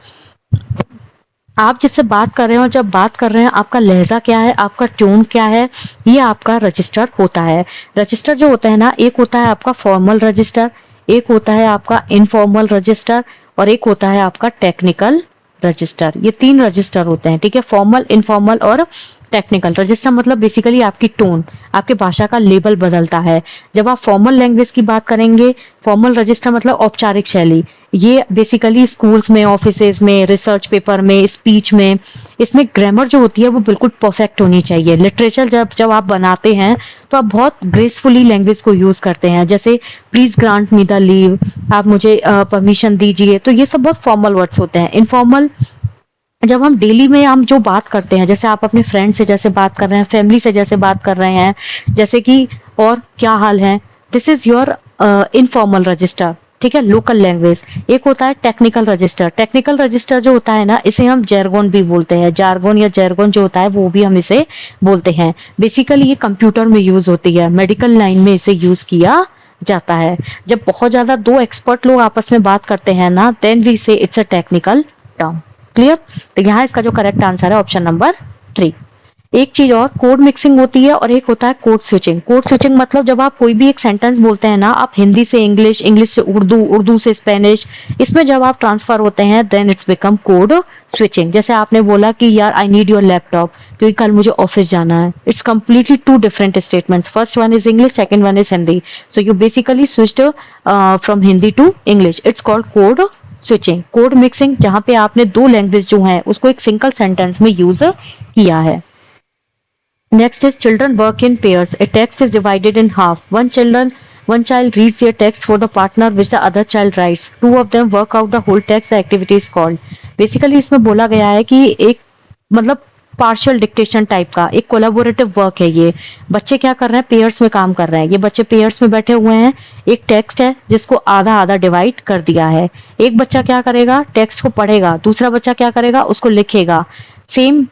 आप जिससे बात कर रहे हो, जब बात कर रहे हैं आपका लहजा क्या है, आपका ट्यून क्या है, ये आपका रजिस्टर होता है। रजिस्टर जो होता है ना, एक होता है आपका फॉर्मल रजिस्टर, एक होता है आपका इनफॉर्मल रजिस्टर और एक होता है आपका टेक्निकल रजिस्टर। ये 3 रजिस्टर होते हैं, ठीक है, फॉर्मल, इनफॉर्मल और टेक्निकल। रजिस्टर मतलब बेसिकली आपकी टोन, आपके भाषा का लेवल बदलता है। जब आप फॉर्मल लैंग्वेज की बात करेंगे, फॉर्मल रजिस्टर मतलब औपचारिक शैली, ये बेसिकली स्कूल्स में, ऑफिसेज में, रिसर्च पेपर में, स्पीच में, इसमें ग्रामर जो होती है वो बिल्कुल परफेक्ट होनी चाहिए। लिटरेचर जब जब आप बनाते हैं तो आप बहुत ग्रेसफुली लैंग्वेज को यूज करते हैं, जैसे please grant me the leave, आप मुझे परमिशन दीजिए, तो ये सब बहुत फॉर्मल वर्ड्स होते हैं। इनफॉर्मल जब हम डेली में हम जो बात करते हैं, जैसे आप अपने फ्रेंड से जैसे बात कर रहे हैं, फैमिली से जैसे बात कर रहे हैं, जैसे कि और क्या हाल है, this is your informal register, ठीक है, लोकल लैंग्वेज। एक होता है टेक्निकल रजिस्टर। टेक्निकल रजिस्टर जो होता है ना, इसे हम जैरगोन भी बोलते हैं, जार्गोन या जैरगोन जो होता है वो भी हम इसे बोलते हैं। बेसिकली ये कंप्यूटर में यूज होती है, मेडिकल लाइन में इसे यूज किया जाता है। जब बहुत ज्यादा 2 एक्सपर्ट लोग आपस में बात करते हैं ना, देन वी से it's a technical term. Clear? तो यहाँ इसका जो करेक्ट आंसर है ऑप्शन नंबर 3। एक चीज और, कोड मिक्सिंग होती है और एक होता है कोड स्विचिंग। कोड स्विचिंग मतलब जब आप कोई भी एक सेंटेंस बोलते हैं ना, आप हिंदी से इंग्लिश, इंग्लिश से उर्दू, उर्दू से स्पेनिश, इसमें जब आप ट्रांसफर होते हैं then it's become code switching. जैसे आपने बोला कि यार आई नीड योर लैपटॉप क्योंकि कल मुझे ऑफिस जाना है, it's completely 2 different statements, first one is English, second one is Hindi, so you basically switched from Hindi to English, it's called code switching. Code mixing जहां पे आपने 2 लैंग्वेज जो है उसको एक सिंगल सेंटेंस में यूज किया है। Next is children work in pairs. A text is divided in half. One child reads a text for the partner which the other child writes. Two of them work out the whole text. The activity is called. Basically इसमें बोला गया है कि एक मतलब partial dictation type का एक collaborative work है ये। बच्चे क्या कर रहे हैं, पेयर्स में काम कर रहे हैं। ये बच्चे पेयर्स में बैठे हुए हैं, एक टेक्स्ट है जिसको आधा आधा डिवाइड कर दिया है। एक बच्चा क्या करेगा, टेक्स्ट को पढ़ेगा, दूसरा बच्चा क्या करेगा, उसको लिखेगा। सेम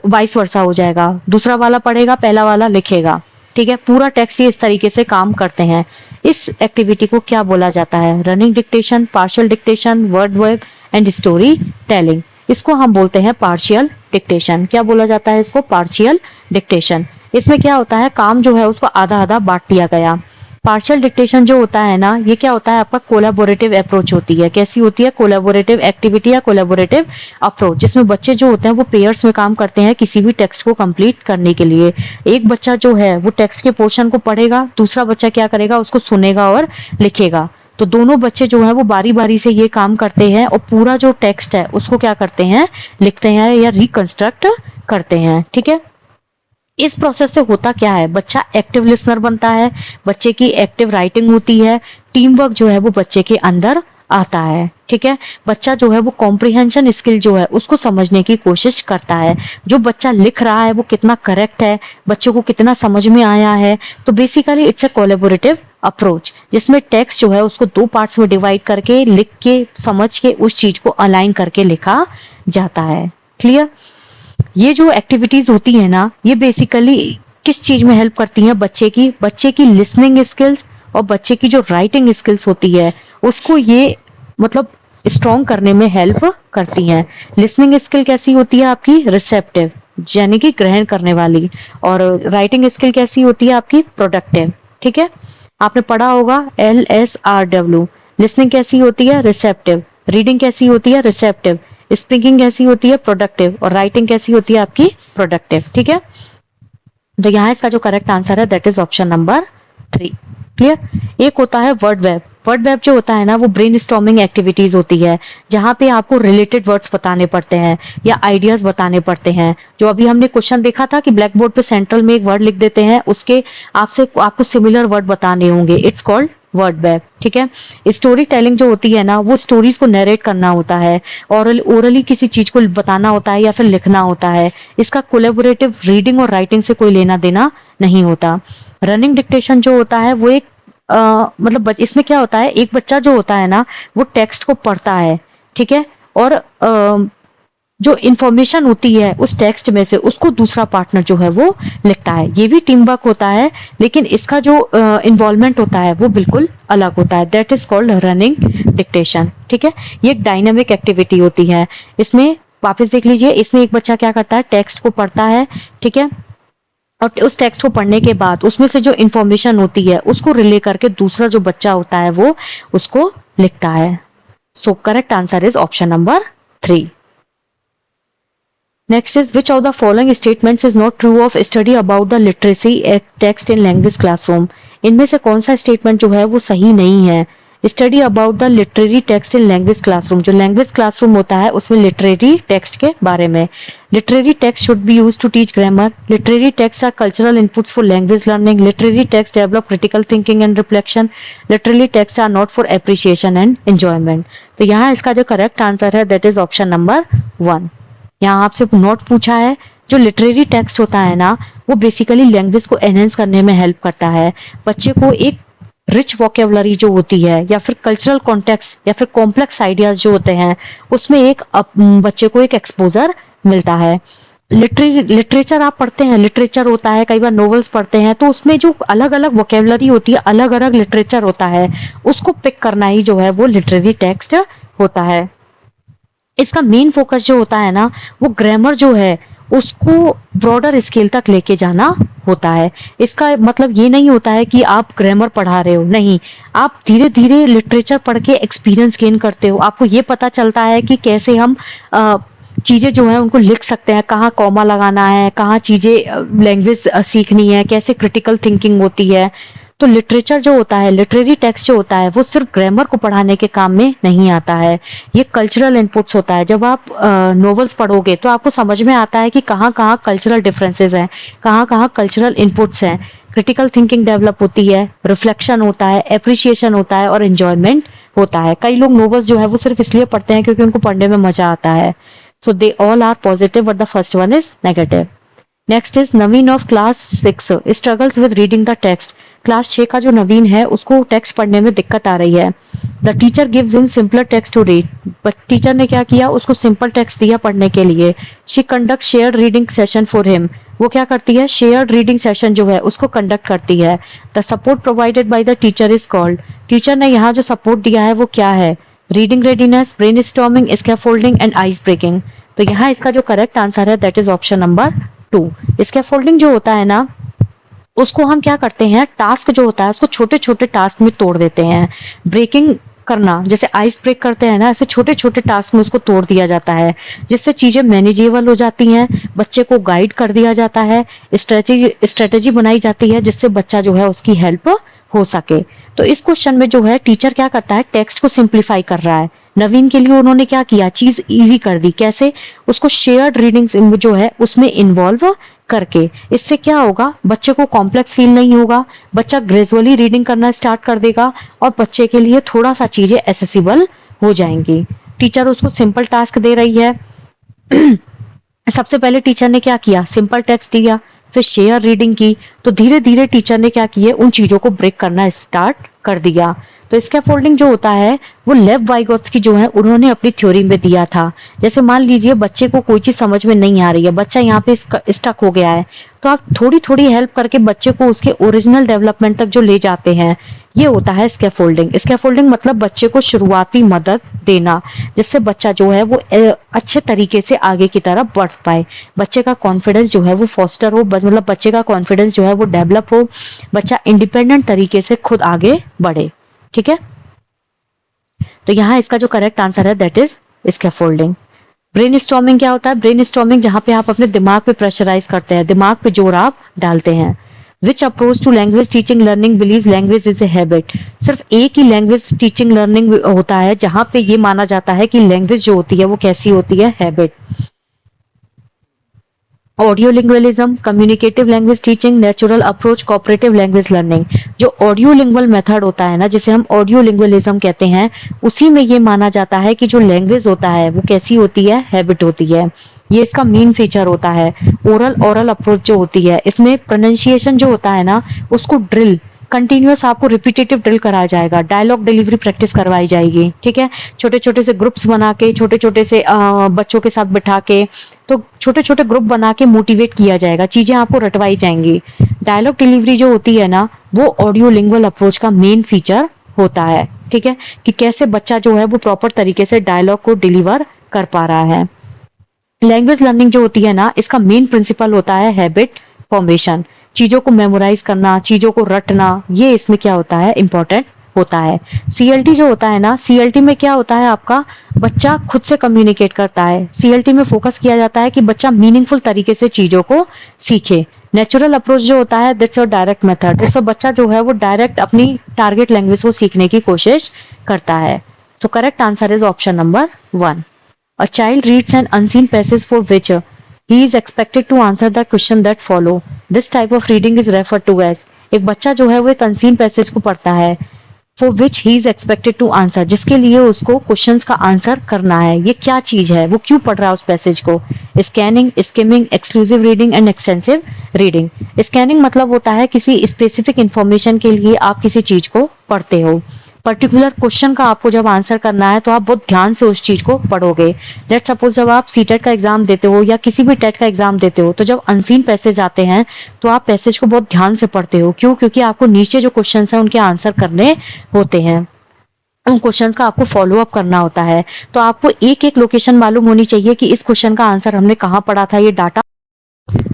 वाइस वर्सा हो जाएगा, दूसरा वाला पढ़ेगा, पहला वाला लिखेगा, ठीक है। पूरा टेक्स्ट ये इस तरीके से काम करते हैं। इस एक्टिविटी को क्या बोला जाता है, running dictation, partial dictation, word web and story telling. इसको हम बोलते हैं पार्शियल डिक्टेशन। क्या बोला जाता है इसको, पार्शियल डिक्टेशन। इसमें क्या होता है, काम जो है उसको आधा आधा बांट दिया गया। पार्शियल डिक्टेशन जो होता है ना, ये क्या होता है, आपका कोलैबोरेटिव अप्रोच होती है। कैसी होती है, कोलैबोरेटिव एक्टिविटी या कोलैबोरेटिव अप्रोच, जिसमें बच्चे जो होते हैं वो पेयर्स में काम करते हैं किसी भी टेक्स्ट को कंप्लीट करने के लिए। एक बच्चा जो है वो टेक्स्ट के पोर्शन को पढ़ेगा, दूसरा बच्चा क्या करेगा, उसको सुनेगा और लिखेगा। तो दोनों बच्चे जो है वो बारी बारी से ये काम करते हैं और पूरा जो टेक्स्ट है उसको क्या करते हैं, लिखते हैं या रिकंस्ट्रक्ट करते हैं, ठीक है। इस प्रोसेस से होता क्या है, बच्चा एक्टिव लिसनर बनता है, बच्चे की एक्टिव राइटिंग होती है, टीम वर्क जो है वो बच्चे के अंदर आता है, ठीक है। बच्चा जो है वो कॉम्प्रिहेंशन स्किल जो है उसको समझने की कोशिश करता है। जो बच्चा लिख रहा है वो कितना करेक्ट है, बच्चों को कितना समझ में आया है। तो basically it's a collaborative approach, जिसमें टेक्स्ट जो है उसको 2 पार्ट्स में डिवाइड करके, लिख के, समझ के, उस चीज को अलाइन करके लिखा जाता है। क्लियर? ये जो एक्टिविटीज होती है ना, ये बेसिकली किस चीज में हेल्प करती हैं, बच्चे की लिसनिंग स्किल्स और बच्चे की जो राइटिंग स्किल्स होती है उसको ये मतलब स्ट्रॉन्ग करने में हेल्प करती हैं। लिसनिंग स्किल कैसी होती है आपकी, रिसेप्टिव, यानी कि ग्रहण करने वाली, और राइटिंग स्किल कैसी होती है आपकी, प्रोडक्टिव, ठीक है। आपने पढ़ा होगा LSRW। लिसनिंग कैसी होती है, रिसेप्टिव, रीडिंग कैसी होती है, रिसेप्टिव, स्पीकिंग कैसी होती है, प्रोडक्टिव, और राइटिंग कैसी होती है आपकी, प्रोडक्टिव, ठीक है। तो यहाँ इसका जो करेक्ट आंसर है that is option number 3। Clear? एक होता है वर्ड वेब। वर्ड वेब जो होता है ना वो ब्रेनस्टॉर्मिंग एक्टिविटीज होती है, जहां पे आपको रिलेटेड वर्ड्स बताने पड़ते हैं या आइडियाज बताने पड़ते हैं। जो अभी हमने क्वेश्चन देखा था कि ब्लैक बोर्ड पे सेंट्रल में एक वर्ड लिख देते हैं, उसके आपको सिमिलर वर्ड बताने होंगे, इट्स कॉल्ड वर्ड वेब, ठीक है। स्टोरी टेलिंग जो होती है ना, वो स्टोरीज को नरेट करना होता है, ओरली किसी चीज को बताना होता है या फिर लिखना होता है। इसका कोलैबोरेटिव रीडिंग और राइटिंग से कोई लेना देना नहीं होता। रनिंग डिक्टेशन जो होता है वो एक मतलब इसमें क्या होता है, एक बच्चा जो होता है ना वो टेक्स्ट को पढ़ता है, ठीक है, और जो इंफॉर्मेशन होती है उस टेक्स्ट में से उसको दूसरा पार्टनर जो है वो लिखता है। ये भी टीम वर्क होता है, लेकिन इसका जो इन्वॉल्वमेंट होता है वो बिल्कुल अलग होता है, that is called running dictation, ठीक है। ये एक डायनेमिक एक्टिविटी होती है, इसमें वापस देख लीजिए, इसमें एक बच्चा क्या करता है, टेक्स्ट को पढ़ता है, ठीक है, और उस टेक्स्ट को पढ़ने के बाद उसमें से जो इंफॉर्मेशन होती है उसको रिले करके दूसरा जो बच्चा होता है वो उसको लिखता है। So correct answer is option number 3। Next is which of the following statements is not true of study about the literacy text in language classroom? इनमें से कौन सा स्टेटमेंट जो है वो सही नहीं है? Study about the literary text in language classroom, जो लैंग्वेज क्लासरूम होता है उसमें लिटरेरी टेक्स्ट के बारे में। Literary text should be used to teach grammar, literary text are cultural inputs for language learning, literary text develop critical thinking and reflection, literary text are not for appreciation and enjoyment. तो यहाँ इसका जो correct answer है that is option number 1। यहाँ आपसे note पूछा है, जो लिटरेरी टेक्स्ट होता है ना वो बेसिकली लैंग्वेज को एनहेंस करने में हेल्प करता है। बच्चे को एक रिच वोकेबलरी जो होती है या फिर कल्चरल कॉन्टेक्स्ट या फिर कॉम्प्लेक्स आइडियाज जो होते हैं उसमें एक बच्चे को एक एक्सपोजर मिलता है। लिटरेचर आप पढ़ते हैं, लिटरेचर होता है, कई बार नॉवेल्स पढ़ते हैं, तो उसमें जो अलग अलग वोकेबलरी होती है, अलग अलग लिटरेचर होता है, उसको पिक करना ही जो है वो लिटरेरी टेक्स्ट होता है। इसका मेन फोकस जो होता है ना वो ग्रामर जो है उसको ब्रॉडर स्केल तक लेके जाना होता है। इसका मतलब ये नहीं होता है कि आप ग्रामर पढ़ा रहे हो, नहीं, आप धीरे धीरे लिटरेचर पढ़ के एक्सपीरियंस गेन करते हो, आपको ये पता चलता है कि कैसे हम चीजें जो है उनको लिख सकते हैं, कहाँ कॉमा लगाना है, कहाँ चीजें लैंग्वेज सीखनी है, कैसे क्रिटिकल थिंकिंग होती है। तो लिटरेचर जो होता है, लिटरेरी टेक्स्ट जो होता है वो सिर्फ ग्रामर को पढ़ाने के काम में नहीं आता है, ये कल्चरल इनपुट्स होता है। जब आप नॉवेल्स पढ़ोगे तो आपको समझ में आता है कि कहाँ कहाँ कल्चरल डिफरेंसेस हैं, कहाँ कहाँ कल्चरल इनपुट्स हैं, क्रिटिकल थिंकिंग डेवलप होती है, रिफ्लेक्शन होता है, एप्रिसिएशन होता है और एंजॉयमेंट होता है। कई लोग नॉवेल्स जो है वो सिर्फ इसलिए पढ़ते हैं क्योंकि उनको पढ़ने में मजा आता है। So they all are positive but the first one is negative. Next is Naveen of class 6 struggles with reading the text. Class 6 का जो नवीन है उसको टेक्स्ट पढ़ने में दिक्कत आ रही है। The teacher gives him simpler text to read, but teacher ने क्या किया, उसको सिंपल टेक्स्ट दिया पढ़ने के लिए। She conduct shared reading session for him, वो क्या करती है, शेयर्ड रीडिंग सेशन जो है उसको कंडक्ट करती है। The support provided by the teacher is called, teacher ने यहाँ जो सपोर्ट दिया है वो क्या है, reading readiness, brainstorming, scaffolding and ice breaking. तो यहाँ इसका जो करेक्ट आंसर है that is option number 2। Scaffolding जो होता है ना उसको हम क्या करते हैं, टास्क जो होता है उसको छोटे छोटे टास्क में तोड़ देते हैं। ब्रेकिंग करना, जैसे आइस ब्रेक करते हैं ना, ऐसे छोटे छोटे टास्क में उसको तोड़ दिया जाता है, जिससे चीजें मैनेजेबल हो जाती हैं, बच्चे को गाइड कर दिया जाता है, स्ट्रेटेजी बनाई जाती है जिससे बच्चा जो है उसकी हेल्प हो सके। तो इस क्वेश्चन में जो है टीचर क्या करता है, टेक्स्ट को सिंप्लीफाई कर रहा है। नवीन के लिए उन्होंने क्या किया, चीज इजी कर दी, कैसे, उसको शेयर्ड रीडिंग जो है उसमें इन्वॉल्व करके। इससे क्या होगा, बच्चे को कॉम्प्लेक्स फील नहीं होगा, बच्चा ग्रेजुअली रीडिंग करना स्टार्ट कर देगा और बच्चे के लिए थोड़ा सा चीजें एसेसिबल हो जाएंगी। टीचर उसको सिंपल टास्क दे रही है। सबसे पहले टीचर ने क्या किया, सिंपल टेक्स्ट दिया, फिर शेयर रीडिंग की, तो धीरे धीरे टीचर ने क्या किए, उन चीजों को ब्रेक करना स्टार्ट कर दिया। तो स्कैफोल्डिंग जो होता है वो लेव वाइगोत्स्की जो है उन्होंने अपनी थ्योरी में दिया था। जैसे मान लीजिए बच्चे को कोई चीज समझ में नहीं आ रही है, बच्चा यहाँ पे स्टक हो गया है, तो आप थोड़ी थोड़ी हेल्प करके बच्चे को उसके ओरिजिनल डेवलपमेंट तक जो ले जाते हैं, ये होता है स्कैफोल्डिंग। स्कैफोल्डिंग मतलब बच्चे को शुरुआती मदद देना, जिससे बच्चा जो है वो अच्छे तरीके से आगे की तरफ बढ़ पाए, बच्चे का कॉन्फिडेंस जो है वो फोस्टर हो, मतलब बच्चे का कॉन्फिडेंस जो है वो डेवलप हो, बच्चा इंडिपेंडेंट तरीके से खुद आगे बढ़े। ठीक है, तो यहाँ इसका जो करेक्ट आंसर है दैट इज स्कैफोल्डिंग। ब्रेनस्टॉर्मिंग क्या होता है, ब्रेनस्टॉर्मिंग जहां पे आप अपने दिमाग पे प्रेशराइज करते हैं, दिमाग पे जोर आप डालते हैं। Which approach to language teaching learning believe language is a habit, सिर्फ एक ही लैंग्वेज टीचिंग लर्निंग होता है जहां पे ये माना जाता है कि लैंग्वेज जो होती है वो कैसी होती है, habit. Audio lingualism, communicative language teaching, natural approach, cooperative language learning. जो ऑडियो लिंग्वल मेथड होता है ना, जिसे हम ऑडियो लिंग्वलिज्म कहते हैं, उसी में ये माना जाता है कि जो लैंग्वेज होता है वो कैसी होती है, हैबिट होती है। ये इसका मेन फीचर होता है। ओरल अप्रोच जो होती है, इसमें प्रोनाउंसिएशन जो होता है ना उसको ड्रिल, कंटिन्यूअस आपको रिपीटेटिव ड्रिल कराया जाएगा, डायलॉग डिलीवरी प्रैक्टिस करवाई जाएगी। ठीक है, छोटे छोटे से ग्रुप्स बना के, छोटे छोटे से बच्चों के साथ बिठा के, तो छोटे छोटे ग्रुप बना के मोटिवेट किया जाएगा, चीजें आपको रटवाई जाएंगी। डायलॉग डिलीवरी जो होती है ना वो ऑडियो लिंग्वल अप्रोच का मेन फीचर होता है। ठीक है, कि कैसे बच्चा जो है वो प्रॉपर तरीके से डायलॉग को डिलीवर कर पा रहा है। लैंग्वेज लर्निंग जो होती है ना, इसका मेन प्रिंसिपल होता है हैबिट फॉर्मेशन, चीजों को मेमोराइज करना, चीजों को रटना, ये इसमें क्या होता है, इंपॉर्टेंट होता है। सीएलटी जो होता है ना, सीएलटी में क्या होता है, आपका बच्चा खुद से कम्युनिकेट करता है। सीएलटी में फोकस किया जाता है कि बच्चा मीनिंगफुल तरीके से चीजों को सीखे। नेचुरल अप्रोच जो होता है, दैट्स योर डायरेक्ट मेथड, जिससे बच्चा जो है वो डायरेक्ट अपनी टारगेट लैंग्वेज को सीखने की कोशिश करता है। So correct answer is option number 1। A child reads an unseen passage for which he is expected to answer the question that follow. This type of reading is referred to as, एक बच्चा जो है वो एक unseen passage को पढ़ता है, for which he is expected to answer, जिसके लिए उसको क्वेश्चंस का आंसर करना है। ये क्या चीज है, वो क्यों पढ़ रहा है उस पैसेज को। Scanning, skimming, exclusive reading and extensive reading. Scanning मतलब होता है किसी स्पेसिफिक इंफॉर्मेशन के लिए आप किसी चीज को पढ़ते हो। पर्टिकुलर क्वेश्चन का आपको जब आंसर करना है तो आप बहुत ध्यान से उस चीज को पढ़ोगे। लेट सपोज जब आप सीटेट का एग्जाम देते हो या किसी भी टेट का एग्जाम देते हो, तो जब अनसीन पैसेज आते हैं तो आप पैसेज को बहुत ध्यान से पढ़ते हो। क्यों? क्योंकि आपको नीचे जो क्वेश्चन है उनके आंसर करने होते हैं, उन क्वेश्चंस का आपको फॉलो अप करना होता है। तो आपको एक एक लोकेशन मालूम होनी चाहिए कि इस क्वेश्चन का आंसर हमने कहाँ पढ़ा था, ये डाटा।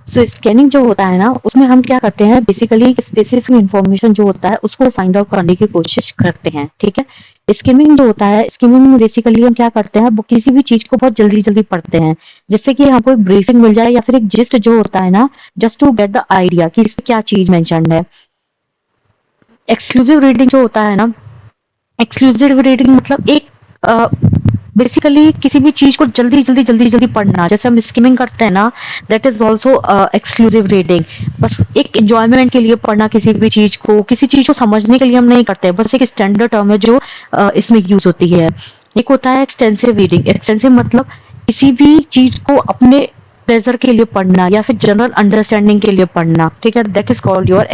सो स्कैनिंग जो होता है ना, उसमें हम क्या करते हैं, बेसिकली स्पेसिफिक इंफॉर्मेशन जो होता है उसको फाइंड आउट करने की कोशिश करते हैं। ठीक है। स्किमिंग जो होता है, स्किमिंग में बेसिकली हम क्या करते हैं, वो किसी भी चीज को बहुत जल्दी जल्दी पढ़ते हैं, जिससे कि हमको एक ब्रीफिंग मिल जाए या फिर एक जिस्ट जो होता है ना, just to get the idea कि इसमें क्या चीज मेंशन्ड है। एक्सक्लूसिव रीडिंग जो होता है ना, एक्सक्लूसिव रीडिंग मतलब एक बेसिकली किसी भी चीज को जल्दी जल्दी जल्दी जल्दी पढ़ना, जैसे हम स्किमिंग करते हैं ना, that is also exclusive reading. बस एक एंजॉयमेंट के लिए पढ़ना, किसी भी चीज को, किसी चीज को समझने के लिए हम नहीं करते, बस एक स्टैंडर्ड टर्म है जो इसमें यूज होती है। एक होता है एक्सटेंसिव रीडिंग। एक्सटेंसिव मतलब किसी भी चीज को अपने प्लेजर के लिए पढ़ना या फिर जनरल अंडरस्टैंडिंग के लिए पढ़ना। ठीक है, that is called your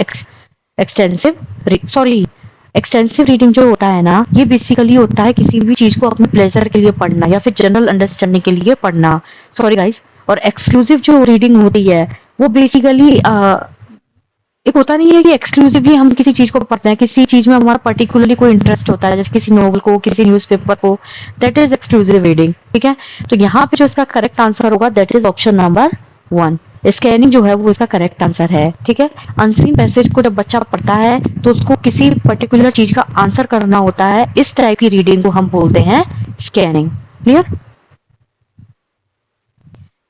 extensive reading जो होता है ना, ये बेसिकली होता है किसी भी चीज को अपने प्लेजर के लिए पढ़ना या फिर जनरल अंडरस्टैंडिंग के लिए पढ़ना। Sorry guys. और एक्सक्लूसिव जो रीडिंग होती है वो बेसिकली एक होता नहीं है कि एक्सक्लूसिवली हम किसी चीज को पढ़ते हैं, किसी चीज में हमारा पर्टिकुलरली कोई इंटरेस्ट होता है, जैसे किसी नोवेल को, किसी न्यूज़पेपर को, दैट इज एक्सक्लूसिव रीडिंग। ठीक है। तो यहाँ पे जो इसका करेक्ट आंसर होगा that is option number 1। Scanning जो है वो इसका करेक्ट आंसर है। ठीक है। अनसीन पैसेज को जब बच्चा पढ़ता है तो उसको किसी पर्टिकुलर चीज का आंसर करना होता है, इस टाइप की रीडिंग को हम बोलते हैं स्कैनिंग। क्लियर।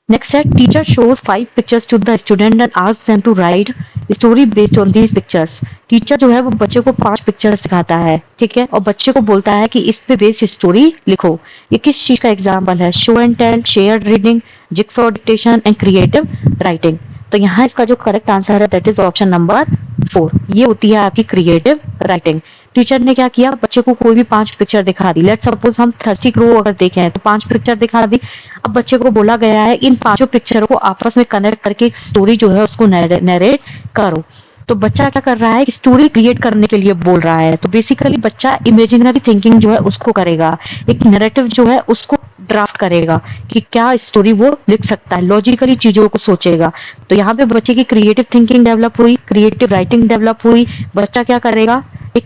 नेक्स्ट है, teacher shows 5 pictures to the student and asks them to write story based on these pictures. Teacher जो है वो बच्चे को 5 पिक्चर्स दिखाता है। ठीक है। और बच्चे को बोलता है कि इस पे बेस्ड स्टोरी लिखो। ये किस चीज का एग्जाम्पल है? Show and tell, shared reading, jigsaw dictation and creative writing. तो यहाँ इसका जो करेक्ट आंसर है दैट इज ऑप्शन नंबर 4। ये होती है आपकी क्रिएटिव राइटिंग। टीचर ने क्या किया, बच्चे को कोई भी 5 पिक्चर दिखा दी। लेट्स सपोज हम थर्स्टी क्रो अगर देखें तो 5 पिक्चर दिखा दी। अब बच्चे को बोला गया है इन 5 पिक्चरों को आपस में कनेक्ट करके एक स्टोरी जो है उसको नरेट करो। तो बच्चा क्या कर रहा है, स्टोरी क्रिएट करने के लिए बोल रहा है। तो बेसिकली बच्चा इमेजिनरी थिंकिंग जो है उसको करेगा, एक नैरेटिव जो है उसको ड्राफ्ट करेगा कि क्या स्टोरी वो लिख सकता है, लॉजिकली चीजों को सोचेगा। तो यहाँ पे बच्चे की क्रिएटिव थिंकिंग डेवलप हुई, क्रिएटिव राइटिंग डेवलप हुई। बच्चा क्या करेगा, एक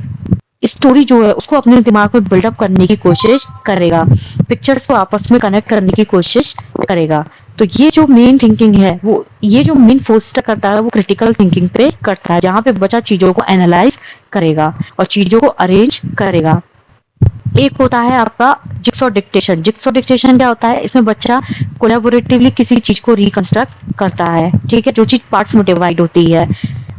स्टोरी जो है उसको अपने दिमाग में बिल्डअप करने की कोशिश करेगा, पिक्चर्स को आपस में कनेक्ट करने की कोशिश करेगा। तो ये जो मेन थिंकिंग है, वो ये जो मेन फोस्टर करता है वो क्रिटिकल थिंकिंग पे करता है, जहां पे बच्चा चीजों को एनालाइज करेगा और चीजों को अरेंज करेगा। एक होता है आपका जिक्सॉ डिक्टेशन। जिक्सॉ डिक्टेशन क्या होता है, इसमें बच्चा कोलैबोरेटिवली किसी चीज को रिकंस्ट्रक्ट करता है। ठीक है, जो चीज पार्ट्स में डिवाइड होती है।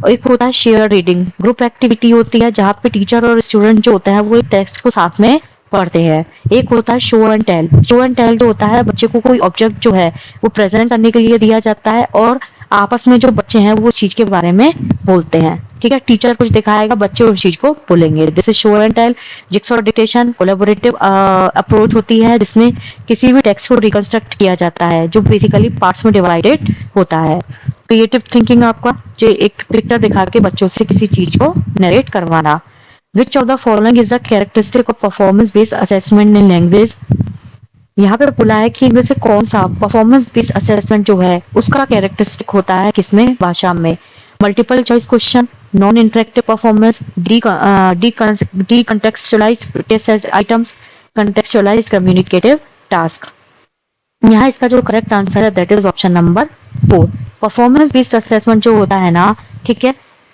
और एक होता है शेयर रीडिंग। ग्रुप एक्टिविटी होती है जहाँ पे टीचर और स्टूडेंट जो होता है वो एक टेक्स्ट को साथ में पढ़ते हैं। एक होता है show and tell. Show and tell जो होता है, बच्चे को कोई ऑब्जेक्ट जो है वो प्रेजेंट करने के लिए दिया जाता है और आपस में जो बच्चे हैं वो चीज के बारे में बोलते हैं। ठीक है, टीचर कुछ दिखाएगा, बच्चे उस चीज को बोलेंगे। जैसे show and tell. Jigsaw dictation collaborative approach होती है जिसमें किसी भी टेक्स्ट को रिकंस्ट्रक्ट किया जाता है जो बेसिकली पार्ट्स में डिवाइडेड होता है। क्रिएटिव थिंकिंग आपका जो एक पिक्चर दिखा के बच्चों से किसी चीज को नरेट करवाना। विच of the following is the characteristic of performance based assessment in language. यहाँ पे बोला है कि इनमें से कौन सा परफॉर्मेंस बेस्ड असेसमेंट जो है उसका कैरेक्टरिस्टिक होता है किसमें, भाषा में। Multiple choice question, non interactive performance, decontextualized test items, contextualized communicative task. यहाँ इसका जो करेक्ट आंसर है that is option number 4। Performance based assessment जो होता है ना, ठीक है,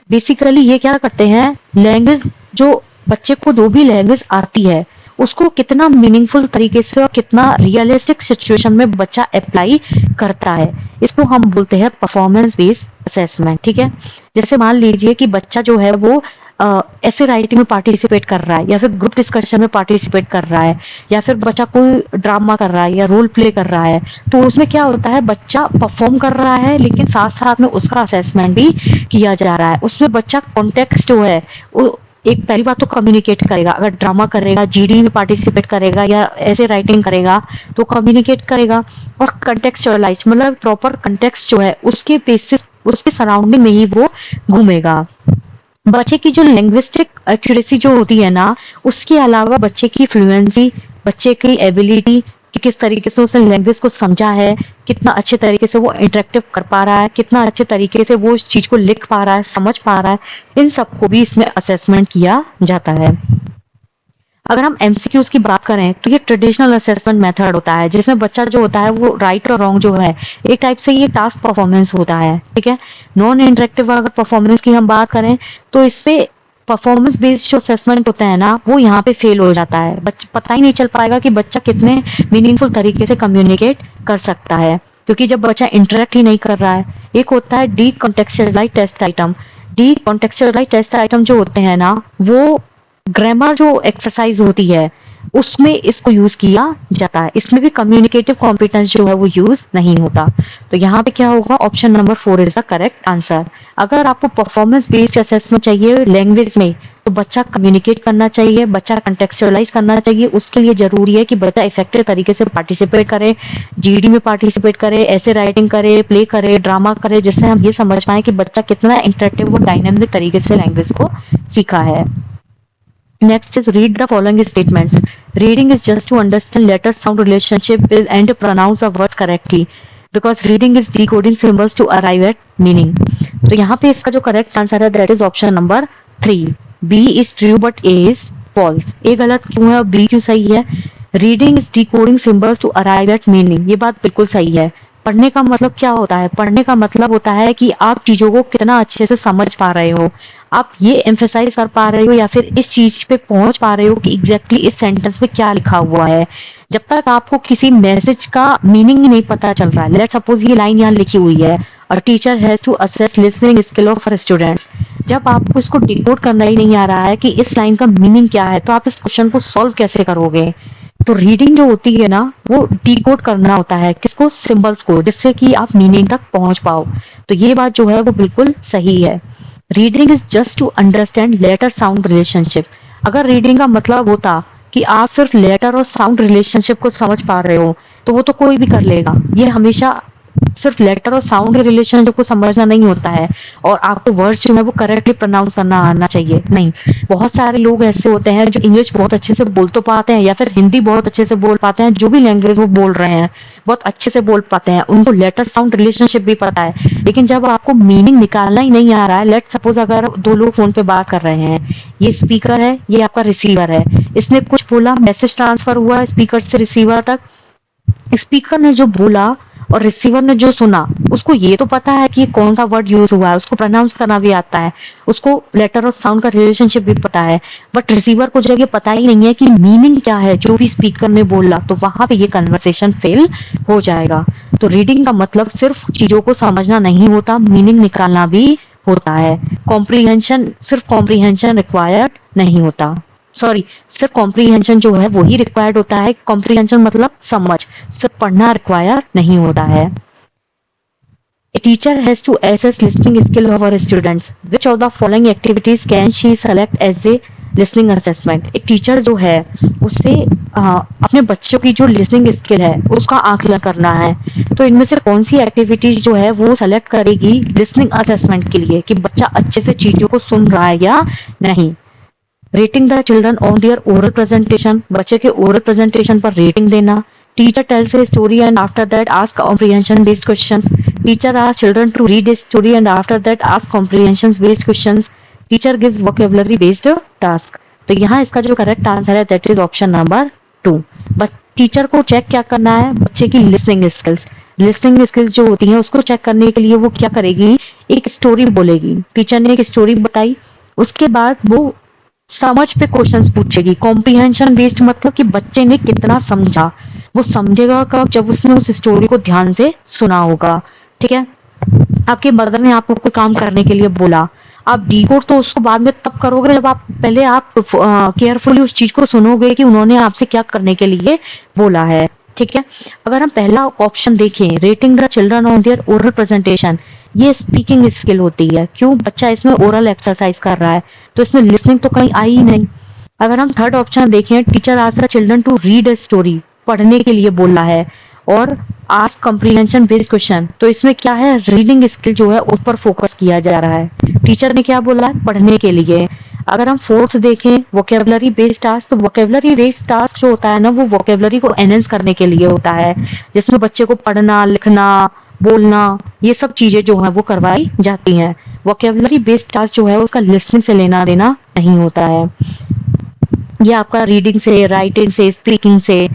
बेसिकली ये क्या करते हैं, लैंग्वेज जो बच्चे को जो भी लैंग्वेज आती है उसको कितना मीनिंगफुल तरीके से और कितना रियलिस्टिक सिचुएशन में बच्चा अप्लाई करता है, इसको हम बोलते हैं परफॉर्मेंस बेस्ड असेसमेंट। ठीक है, जैसे मान लीजिए कि बच्चा जो है वो ऐसे राइटिंग में पार्टिसिपेट कर रहा है या फिर ग्रुप डिस्कशन में पार्टिसिपेट कर रहा है या फिर बच्चा कोई ड्रामा कर रहा है या रोल प्ले कर रहा है, तो उसमें क्या होता है, बच्चा परफॉर्म कर रहा है लेकिन साथ साथ में उसका असेसमेंट भी किया जा रहा है। उसमें बच्चा कॉन्टेक्स्ट जो है वो एक पहली बात तो कम्युनिकेट करेगा, अगर ड्रामा करेगा, जीडी में पार्टिसिपेट करेगा या ऐसे राइटिंग करेगा तो कम्युनिकेट करेगा, और कंटेक्सचुअलाइज मतलब प्रॉपर कंटेक्स्ट जो है उसके बेसिस उसके सराउंडिंग में ही वो घूमेगा। बच्चे की जो लिंग्विस्टिक एक्यूरेसी जो होती है ना, उसके अलावा बच्चे की फ्लुएंसी, बच्चे की एबिलिटी कि किस तरीके से उसने लैंग्वेज को समझा है, कितना अच्छे तरीके से वो इंटरेक्टिव कर पा रहा है, कितना अच्छे तरीके से वो उस चीज को लिख पा रहा है, समझ पा रहा है, इन सबको भी इसमें असेसमेंट किया जाता है। अगर हम एमसीक्यूज की बात करें तो ये ट्रेडिशनल असेसमेंट मेथड होता है जिसमें बच्चा जो होता है वो राइट और रॉन्ग जो है एक टाइप से ये टास्क परफॉर्मेंस होता है। ठीक है, नॉन इंटरेक्टिव अगर परफॉर्मेंस की हम बात करें तो इसपे परफॉर्मेंस बेस्ड जो असेसमेंट होता है ना वो यहाँ पे फेल हो जाता है, पता ही नहीं चल पाएगा कि बच्चा कितने मीनिंगफुल तरीके से कम्युनिकेट कर सकता है, क्योंकि जब बच्चा इंटरेक्ट ही नहीं कर रहा है। एक होता है decontextualized test item. Decontextualized test item जो होते हैं ना वो ग्रामर जो एक्सरसाइज होती है उसमें इसको यूज किया जाता है, इसमें भी कम्युनिकेटिव कॉम्पिटेंस जो है वो यूज नहीं होता। तो यहाँ पे क्या होगा, option number 4 is the correct answer. अगर आपको परफॉर्मेंस बेस्ड असेसमेंट चाहिए लैंग्वेज में तो बच्चा कम्युनिकेट करना चाहिए, बच्चा कंटेक्सचुअलाइज करना चाहिए, उसके लिए जरूरी है कि बच्चा इफेक्टिव तरीके से पार्टिसिपेट करे, जीडी में पार्टिसिपेट करे, ऐसे राइटिंग करे, प्ले करे, ड्रामा करे, जिससे हम ये समझ पाए कि बच्चा कितना इंटरेक्टिव और डायनामिक तरीके से लैंग्वेज को सीखा है। Next is read the following statements. Reading is just to understand letter sound relationship and pronounce the words correctly. Because reading is decoding symbols to arrive at meaning. तो यहाँ पे इसका जो करेक्ट आंसर है that is option number 3. B is true but A is false. A गलत क्यों है और B क्यों सही है? Reading is decoding symbols to arrive at meaning. ये बात बिल्कुल सही है। पढ़ने का मतलब क्या होता है? पढ़ने का मतलब होता है कि आप चीजों को कितना अच्छे से समझ पा रहे हो, आप ये एम्फेसाइज कर पा रहे हो या फिर इस चीज पे पहुंच पा रहे हो कि एग्जैक्टली इस सेंटेंस में क्या लिखा हुआ है। जब तक आपको किसी मैसेज का मीनिंग ही नहीं पता चल रहा है, लेट्स सपोज ये लाइन यहाँ लिखी हुई है और teacher has to assess listening skill of her students, जब आपको इसको डिकोड करना ही नहीं आ रहा है कि इस लाइन का मीनिंग क्या है तो आप इस क्वेश्चन को सॉल्व कैसे करोगे। तो रीडिंग जो होती है ना वो डिकोड करना होता है किसको, सिंबल्स को, जिससे कि आप मीनिंग तक पहुंच पाओ। तो ये बात जो है वो बिल्कुल सही है। Reading is just to understand letter sound relationship. अगर रीडिंग का मतलब होता कि आप सिर्फ लेटर और साउंड रिलेशनशिप को समझ पा रहे हो तो वो तो कोई भी कर लेगा। ये हमेशा सिर्फ लेटर और साउंड के रिलेशनशिप को समझना नहीं होता है और आपको वर्ड्स जो है वो करेक्टली प्रोनाउंस करना आना चाहिए, नहीं। बहुत सारे लोग ऐसे होते हैं जो इंग्लिश बहुत अच्छे से बोल तो पाते हैं या फिर हिंदी बहुत अच्छे से बोल पाते हैं, जो भी लैंग्वेज वो बोल रहे हैं बहुत अच्छे से बोल पाते हैं, उनको लेटर साउंड रिलेशनशिप भी पता है, लेकिन जब आपको मीनिंग निकालना ही नहीं आ रहा है, लेट सपोज अगर दो लोग फोन पे बात कर रहे हैं, ये स्पीकर है, ये आपका रिसीवर है, इसने कुछ बोला, मैसेज ट्रांसफर हुआ स्पीकर से रिसीवर तक, स्पीकर ने जो बोला और रिसीवर ने जो सुना उसको ये तो पता है कि कौन सा वर्ड यूज हुआ है, उसको प्रोनाउंस करना भी आता है, उसको लेटर और साउंड का रिलेशनशिप भी पता है, बट रिसीवर को जब ये पता ही नहीं है कि मीनिंग क्या है जो भी स्पीकर ने बोला, तो वहां पे ये कन्वर्सेशन फेल हो जाएगा। तो रीडिंग का मतलब सिर्फ चीजों को समझना नहीं होता, मीनिंग निकालना भी होता है। कॉम्प्रीहेंशन, सिर्फ कॉम्प्रीहेंशन रिक्वायर्ड नहीं होता, सॉरी, सिर्फ कॉम्प्रीहेंशन जो है वही रिक्वायर्ड होता है। कॉम्प्रीहेंशन मतलब समझ, सिर्फ पढ़ना रिक्वायर नहीं होता है। A teacher has to assess listening skill of our students. Which of the following activities can she select as a listening assessment? एक टीचर जो है उससे अपने बच्चों की जो लिसनिंग स्किल है उसका आकलन करना है, तो इनमें से कौन सी एक्टिविटीज जो है वो सेलेक्ट करेगी लिसनिंग असेसमेंट के लिए कि बच्चा अच्छे से चीजों को सुन रहा है या नहीं। Rating the children on their oral presentation, बच्चे के ओरल प्रेजेंटेशन पर रेटिंग देना। Teacher tells a story and after that ask comprehension based questions. Teacher ask children to read a story and after that ask comprehension based questions. Teacher gives vocabulary based task. तो यहाँ इसका जो correct answer है that is option number 2। Teacher को check क्या करना है, बच्चे की लिसनिंग स्किल्स। लिसनिंग स्किल्स जो होती हैं उसको चेक करने के लिए वो क्या करेगी, एक स्टोरी बोलेगी। टीचर ने एक स्टोरी बताई, उसके बाद वो समझ पे क्वेश्चंस पूछेगी। कॉम्प्रिहेंशन बेस्ड मतलब कि बच्चे ने कितना समझा, वो समझेगा कब, जब उसने उस स्टोरी को ध्यान से सुना होगा। ठीक है, आपके मदर ने आपको कोई काम करने के लिए बोला, आप डिकोड तो उसको बाद में तब करोगे जब आप पहले आप केयरफुली उस चीज को सुनोगे कि उन्होंने आपसे क्या करने के लिए बोला है। ठीक है, अगर हम पहला ऑप्शन देखें, rating the children on their oral presentation, ये स्पीकिंग स्किल होती है। क्यों, बच्चा इसमें ओरल एक्सरसाइज कर रहा है, तो इसमें लिसनिंग तो कहीं आई ही नहीं। अगर हम थर्ड ऑप्शन देखें, teacher asked the children to read a story, पढ़ने के लिए बोला है, और आस्क कॉम्प्रिहेंशन बेस्ड क्वेश्चन, तो इसमें क्या है, रीडिंग स्किल जो है उस पर फोकस किया जा रहा है। टीचर ने क्या बोला है, पढ़ने के लिए। अगर हम फोर्थ देखें, वोकेबलरी बेस्ड टास्क, तो वोकेबलरी बेस्ड टास्क जो होता है ना, वो वोकेबलरी को एनहेंस करने के लिए होता है, जिसमें बच्चे को पढ़ना, लिखना, बोलना, ये सब चीजें जो है वो करवाई जाती हैं। वोकेबलरी बेस्ड टास्क जो है उसका लिसनिंग से लेना देना नहीं होता है, ये आपका रीडिंग से, राइटिंग से, स्पीकिंग से।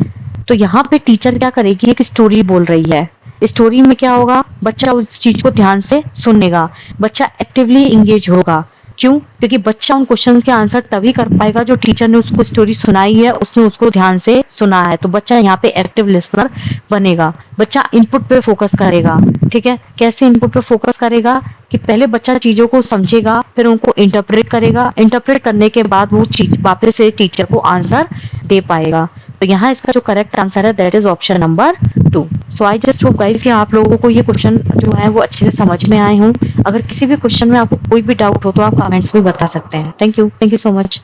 तो यहाँ पे टीचर क्या करेगी, एक स्टोरी बोल रही है। स्टोरी में क्या होगा, बच्चा उस चीज को ध्यान से सुनेगा, बच्चा एक्टिवली इंगेज होगा। क्यों, क्योंकि बच्चा उन क्वेश्चंस के आंसर तभी कर पाएगा जो टीचर ने उसको स्टोरी सुनाई है, उसने उसको ध्यान से सुना है। तो बच्चा यहाँ पे एक्टिव लिसनर बनेगा, बच्चा इनपुट पे फोकस करेगा। ठीक है, कैसे इनपुट पे फोकस करेगा, कि पहले बच्चा चीजों को समझेगा, फिर उनको इंटरप्रेट करेगा, इंटरप्रेट करने के बाद वो चीज वापस से टीचर को आंसर दे पाएगा। तो यहाँ इसका जो करेक्ट आंसर है that is option number 2। So I just hope guys कि आप लोगों को ये क्वेश्चन जो है वो अच्छे से समझ में आए हों। अगर किसी भी क्वेश्चन में आपको कोई भी डाउट हो तो आप कमेंट्स में बता सकते हैं। Thank you so much.